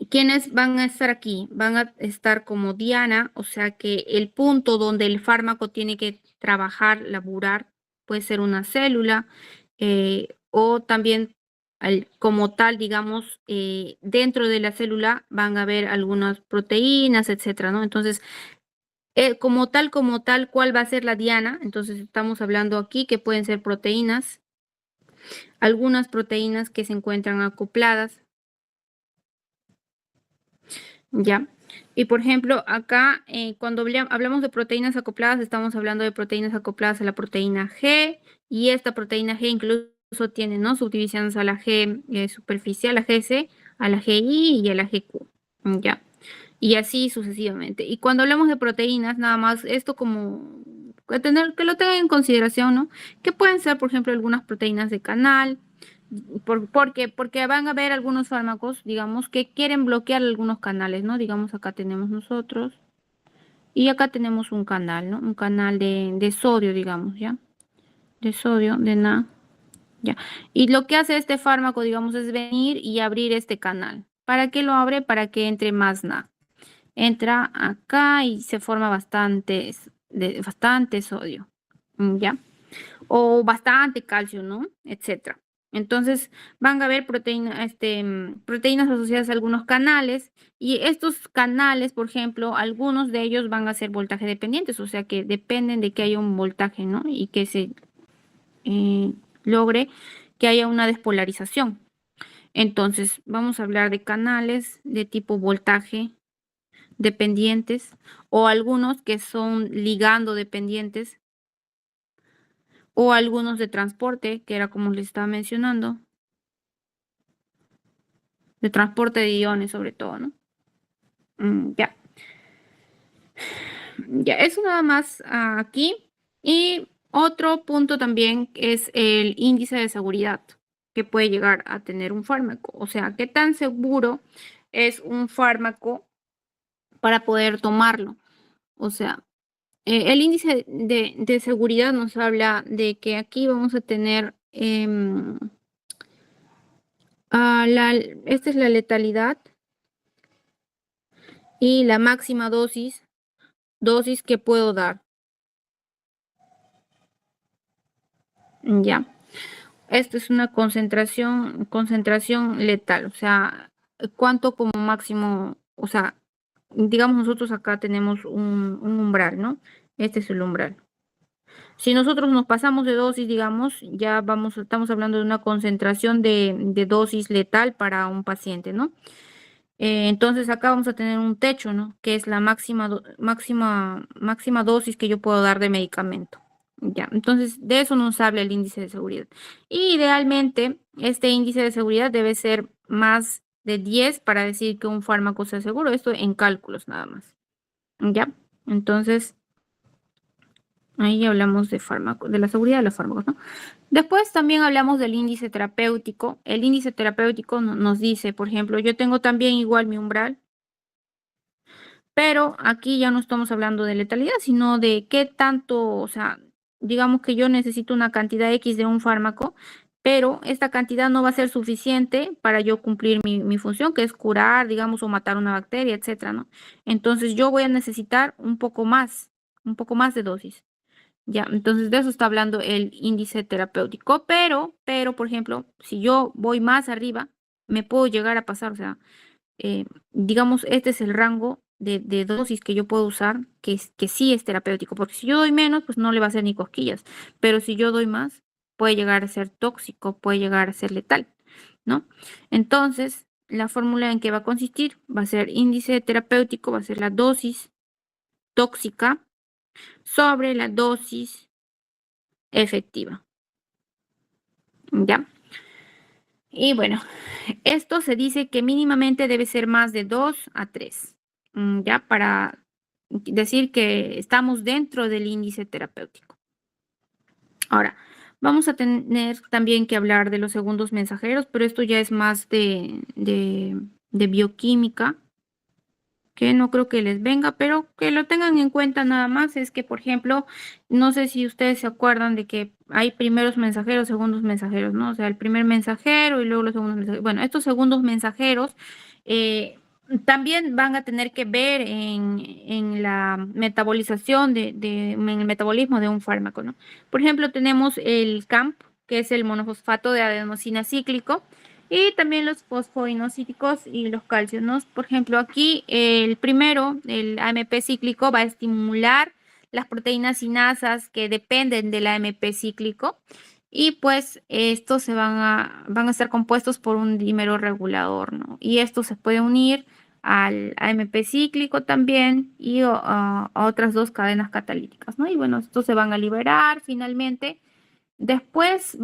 ¿quiénes van a estar aquí? Van a estar como diana, o sea que el punto donde el fármaco tiene que trabajar, laburar, puede ser una célula, o también como tal, digamos, dentro de la célula van a haber algunas proteínas, etcétera, ¿no? Entonces, como tal, ¿cuál va a ser la diana? Entonces, estamos hablando aquí que pueden ser proteínas, algunas proteínas que se encuentran acopladas, ¿ya? Y por ejemplo, acá cuando hablamos de proteínas acopladas, estamos hablando de proteínas acopladas a la proteína G, y esta proteína G incluso tiene, ¿no?, subdivisiones a la G superficial, a la GC, a la GI y a la GQ, ¿ya? Y así sucesivamente. Y cuando hablamos de proteínas, nada más esto como que lo tengan en consideración, ¿no? Que pueden ser, por ejemplo, algunas proteínas de canal, porque van a haber algunos fármacos, digamos, que quieren bloquear algunos canales, ¿no? Digamos, acá tenemos nosotros y acá tenemos un canal, ¿no? Un canal de sodio, digamos, ¿ya? De sodio, de Na, ya. Y lo que hace este fármaco, digamos, es venir y abrir este canal. ¿Para qué lo abre? Para que entre más Na. Entra acá y se forma bastante sodio, ¿ya? O bastante calcio, ¿no? Etcétera. Entonces van a haber proteínas asociadas a algunos canales, y estos canales, por ejemplo, algunos de ellos van a ser voltaje dependientes, o sea que dependen de que haya un voltaje, ¿no? Y que se eh, logre que haya una despolarización. Entonces vamos a hablar de canales de tipo voltaje dependientes, o algunos que son ligando dependientes, o algunos de transporte, que era como les estaba mencionando, de transporte de iones sobre todo, ¿no? Ya, ya, eso nada más aquí. Y otro punto también es el índice de seguridad que puede llegar a tener un fármaco. O sea, qué tan seguro es un fármaco para poder tomarlo. O sea, el índice de seguridad nos habla de que aquí vamos a tener, esta es la letalidad y la máxima dosis que puedo dar. Ya, esto es una concentración letal, o sea, cuánto como máximo, o sea, digamos nosotros acá tenemos un umbral, ¿no? Este es el umbral. Si nosotros nos pasamos de dosis, digamos, ya estamos hablando de una concentración de dosis letal para un paciente, ¿no? Entonces acá vamos a tener un techo, ¿no? Que es la máxima dosis que yo puedo dar de medicamento. Ya, entonces de eso nos habla el índice de seguridad. Y idealmente este índice de seguridad debe ser más de 10 para decir que un fármaco sea seguro. Esto en cálculos nada más. Ya, entonces ahí hablamos de fármacos, de la seguridad de los fármacos, ¿no? Después también hablamos del índice terapéutico. El índice terapéutico nos dice, por ejemplo, yo tengo también igual mi umbral, pero aquí ya no estamos hablando de letalidad, sino de qué tanto, o sea, digamos que yo necesito una cantidad X de un fármaco, pero esta cantidad no va a ser suficiente para yo cumplir mi función, que es curar, digamos, o matar una bacteria, etcétera, ¿no? Entonces yo voy a necesitar un poco más de dosis. Ya, entonces de eso está hablando el índice terapéutico, por ejemplo, si yo voy más arriba, me puedo llegar a pasar, o sea, digamos, este es el rango de dosis que yo puedo usar, que sí es terapéutico, porque si yo doy menos, pues no le va a hacer ni cosquillas, pero si yo doy más, puede llegar a ser tóxico, puede llegar a ser letal, ¿no? Entonces, la fórmula en que va a consistir va a ser índice terapéutico, va a ser la dosis tóxica sobre la dosis efectiva, ¿ya? Y bueno, esto se dice que mínimamente debe ser más de 2 a 3, ya para decir que estamos dentro del índice terapéutico. Ahora, Vamos a tener también que hablar de los segundos mensajeros, pero esto ya es más de bioquímica, que no creo que les venga, pero que lo tengan en cuenta nada más. Es que, por ejemplo, no sé si ustedes se acuerdan de que hay primeros mensajeros, segundos mensajeros, ¿no? O sea, el primer mensajero y luego los segundos mensajeros. Bueno, estos segundos mensajeros también van a tener que ver en la metabolización en el metabolismo de un fármaco, ¿no? Por ejemplo, tenemos el CAMP, que es el monofosfato de adenosina cíclico, y también los fosfoinosíticos y los calcios, ¿no? Por ejemplo, aquí el primero, el AMP cíclico, va a estimular las proteínas sinasas que dependen del AMP cíclico, y pues estos van a estar compuestos por un dímero regulador, ¿no? Y esto se puede unir al AMP cíclico también y a otras dos cadenas catalíticas, ¿no? Y bueno, estos se van a liberar finalmente. Después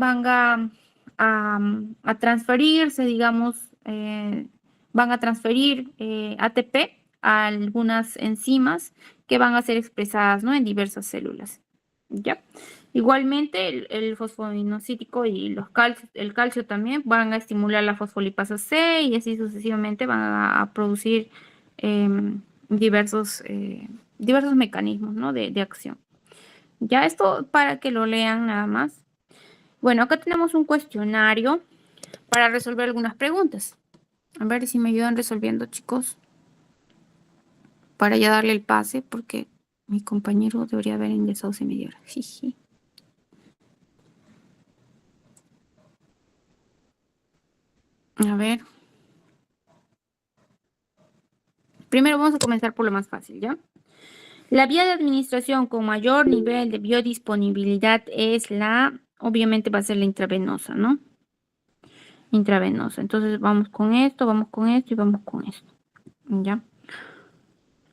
a transferirse, digamos, van a transferir ATP a algunas enzimas que van a ser expresadas, ¿no? En diversas células. ¿Ya? Igualmente, el fosfoinosítico y el calcio también van a estimular la fosfolipasa C y así sucesivamente van a producir diversos, diversos mecanismos, ¿no? de acción. Ya esto para que lo lean nada más. Bueno, acá tenemos un cuestionario para resolver algunas preguntas. A ver si me ayudan resolviendo, chicos, para ya darle el pase, porque mi compañero debería haber ingresado hace media hora. Jiji. A ver. Primero vamos a comenzar por lo más fácil, ¿ya? La vía de administración con mayor nivel de biodisponibilidad es obviamente va a ser la intravenosa, ¿no? Intravenosa. Entonces vamos con esto y vamos con esto, ¿ya?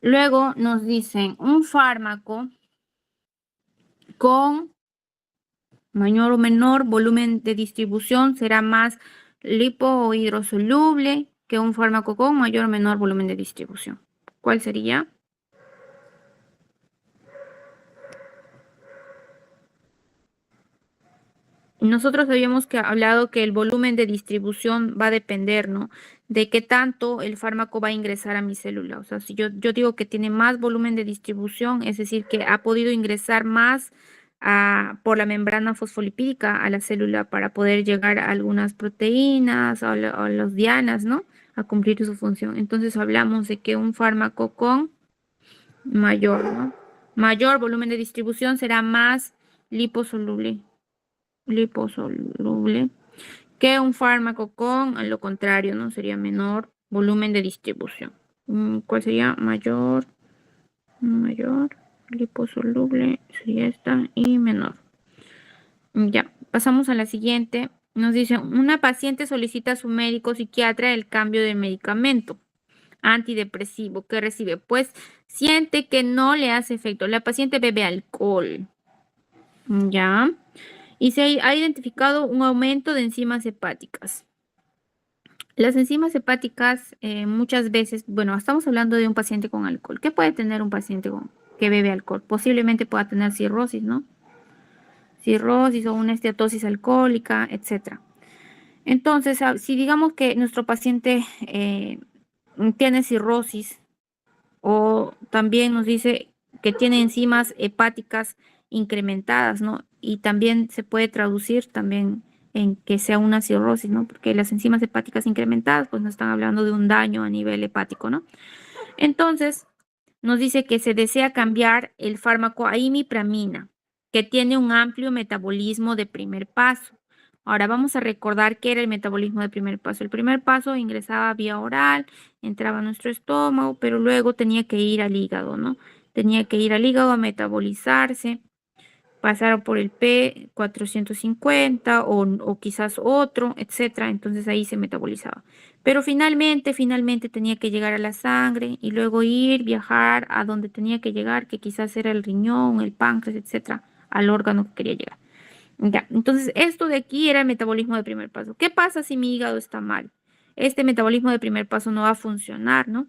Luego nos dicen un fármaco con mayor o menor volumen de distribución será más lipo o hidrosoluble que un fármaco con mayor o menor volumen de distribución. ¿Cuál sería? Nosotros habíamos hablado que el volumen de distribución va a depender, ¿no? De qué tanto el fármaco va a ingresar a mi célula. O sea, si yo digo que tiene más volumen de distribución, es decir, que ha podido ingresar más por la membrana fosfolipídica a la célula para poder llegar a algunas proteínas o a los dianas, ¿no? A cumplir su función. Entonces hablamos de que un fármaco con mayor, ¿no? Mayor volumen de distribución será más liposoluble que un fármaco con, a lo contrario, ¿no? Sería menor volumen de distribución. ¿Cuál sería? Mayor, liposoluble, sería esta, y menor. Ya, pasamos a la siguiente. Nos dice, una paciente solicita a su médico psiquiatra el cambio de medicamento antidepresivo que recibe, pues siente que no le hace efecto. La paciente bebe alcohol. Ya. Y se ha identificado un aumento de enzimas hepáticas. Las enzimas hepáticas muchas veces, bueno, estamos hablando de un paciente con alcohol. ¿Qué puede tener un paciente que bebe alcohol? Posiblemente pueda tener cirrosis, ¿no? Cirrosis o una esteatosis alcohólica, etc. Entonces, si digamos que nuestro paciente tiene cirrosis, o también nos dice que tiene enzimas hepáticas incrementadas, ¿no? Y también se puede traducir también en que sea una cirrosis, ¿no? Porque las enzimas hepáticas incrementadas, pues nos están hablando de un daño a nivel hepático, ¿no? Entonces, nos dice que se desea cambiar el fármaco a imipramina, que tiene un amplio metabolismo de primer paso. Ahora vamos a recordar qué era el metabolismo de primer paso. El primer paso ingresaba vía oral, entraba a nuestro estómago, pero luego tenía que ir al hígado, ¿no? Tenía que ir al hígado a metabolizarse, pasar por el P450 o quizás otro, etcétera. Entonces ahí se metabolizaba. Pero finalmente tenía que llegar a la sangre y luego viajar a donde tenía que llegar, que quizás era el riñón, el páncreas, etcétera, al órgano que quería llegar. Ya, entonces esto de aquí era el metabolismo de primer paso. ¿Qué pasa si mi hígado está mal? Este metabolismo de primer paso no va a funcionar, ¿no?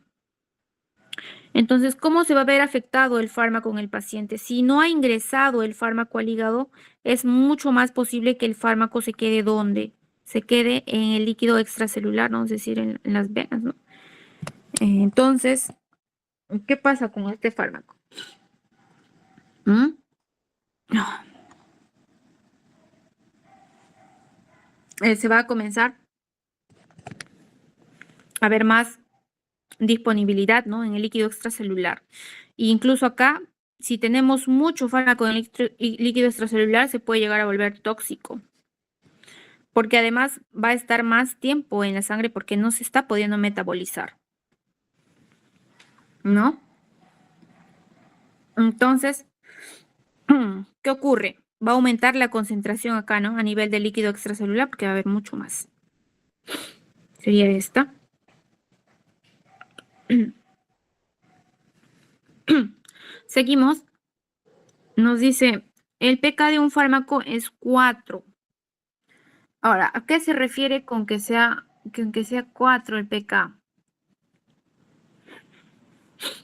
Entonces, ¿cómo se va a ver afectado el fármaco en el paciente? Si no ha ingresado el fármaco al hígado, es mucho más posible que el fármaco se quede donde, se quede en el líquido extracelular, ¿no? Es decir, en las venas, ¿no? Entonces, ¿qué pasa con este fármaco? ¿Mm? Se va a comenzar a ver más disponibilidad, ¿no? En el líquido extracelular. E incluso acá, si tenemos mucho fármaco en el líquido extracelular, se puede llegar a volver tóxico. Porque además va a estar más tiempo en la sangre porque no se está pudiendo metabolizar, ¿no? Entonces, ¿qué ocurre? Va a aumentar la concentración acá, ¿no? A nivel del líquido extracelular porque va a haber mucho más. Sería esta. Seguimos. Nos dice, el pK de un fármaco es 4. Ahora, ¿a qué se refiere con que sea 4 el pK?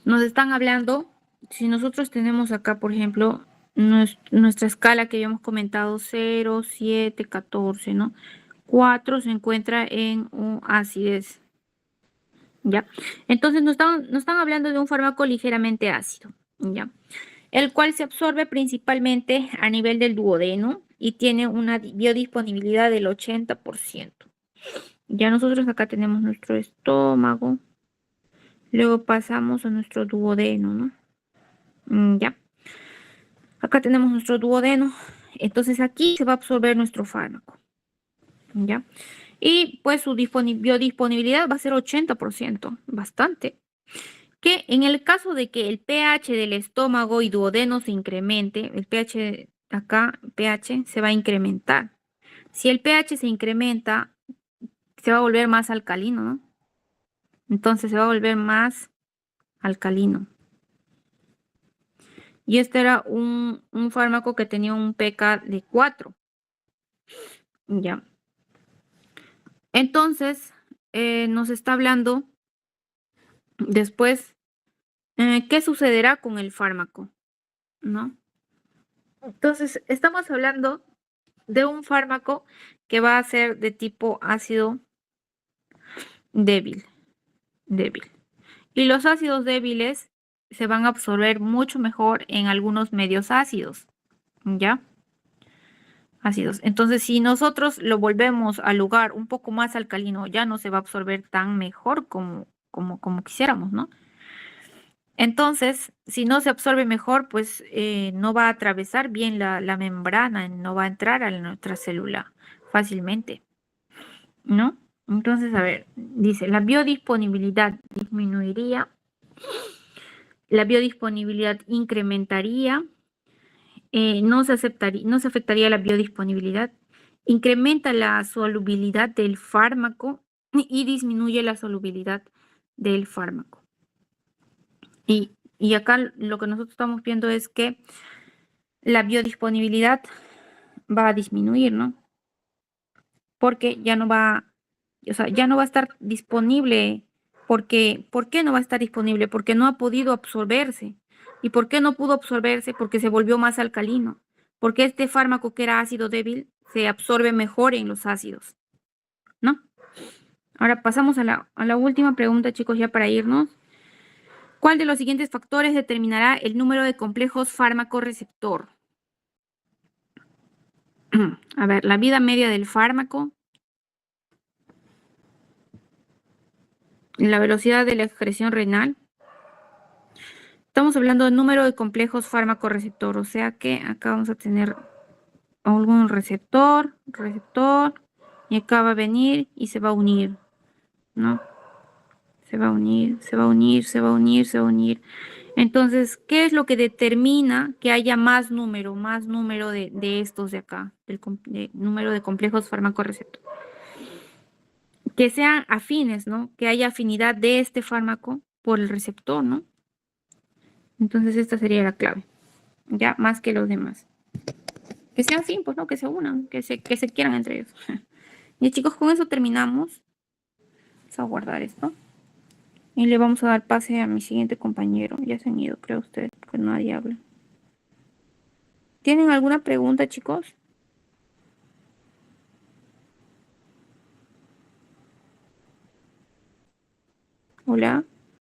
Nos están hablando, si nosotros tenemos acá, por ejemplo, nuestra escala que habíamos comentado, 0, 7, 14, ¿no? 4 se encuentra en un acidez, ¿ya? Entonces nos están hablando de un fármaco ligeramente ácido, ¿ya? El cual se absorbe principalmente a nivel del duodeno y tiene una biodisponibilidad del 80%. Ya nosotros acá tenemos nuestro estómago, luego pasamos a nuestro duodeno, ¿no? Ya. Acá tenemos nuestro duodeno. Entonces aquí se va a absorber nuestro fármaco. ¿Ya? Y pues su biodisponibilidad va a ser 80%, bastante. Que en el caso de que el pH del estómago y duodeno se incremente, el pH acá, pH se va a incrementar. Si el pH se incrementa, se va a volver más alcalino, ¿no? Entonces se va a volver más alcalino. Y este era un fármaco que tenía un pK de 4. Ya. Entonces, nos está hablando después, ¿qué sucederá con el fármaco? ¿No? Entonces, estamos hablando de un fármaco que va a ser de tipo ácido débil, débil. Y los ácidos débiles se van a absorber mucho mejor en algunos medios ácidos, ¿ya? Ácidos. Entonces, si nosotros lo volvemos al lugar un poco más alcalino, ya no se va a absorber tan mejor como quisiéramos, ¿no? Entonces, si no se absorbe mejor, pues no va a atravesar bien la membrana, no va a entrar a nuestra célula fácilmente, ¿no? Entonces, a ver, dice, la biodisponibilidad disminuiría, la biodisponibilidad incrementaría, no se afectaría la biodisponibilidad, incrementa la solubilidad del fármaco y disminuye la solubilidad del fármaco. Y acá lo que nosotros estamos viendo es que la biodisponibilidad va a disminuir, ¿no? Porque ya no va, o sea, ya no va a estar disponible. Porque, ¿por qué no va a estar disponible? Porque no ha podido absorberse. ¿Y por qué no pudo absorberse? Porque se volvió más alcalino. Porque este fármaco que era ácido débil se absorbe mejor en los ácidos, ¿no? Ahora pasamos a la última pregunta, chicos, ya para irnos. ¿Cuál de los siguientes factores determinará el número de complejos fármaco-receptor? A ver, la vida media del fármaco, la velocidad de la excreción renal. Estamos hablando del número de complejos fármaco-receptor, o sea que acá vamos a tener algún receptor, y acá va a venir y se va a unir, ¿no? Se va a unir, se va a unir, se va a unir, se va a unir. Entonces, ¿qué es lo que determina que haya más número de estos de acá, número de complejos fármaco-receptor? Que sean afines, ¿no? Que haya afinidad de este fármaco por el receptor, ¿no? Entonces esta sería la clave, ya más que los demás. Que sean afín, pues no, que se unan, que se quieran entre ellos. Y chicos, con eso terminamos. Vamos a guardar esto. Y le vamos a dar pase a mi siguiente compañero. Ya se han ido, creo ustedes, porque nadie habla. ¿Tienen alguna pregunta, chicos? Hola.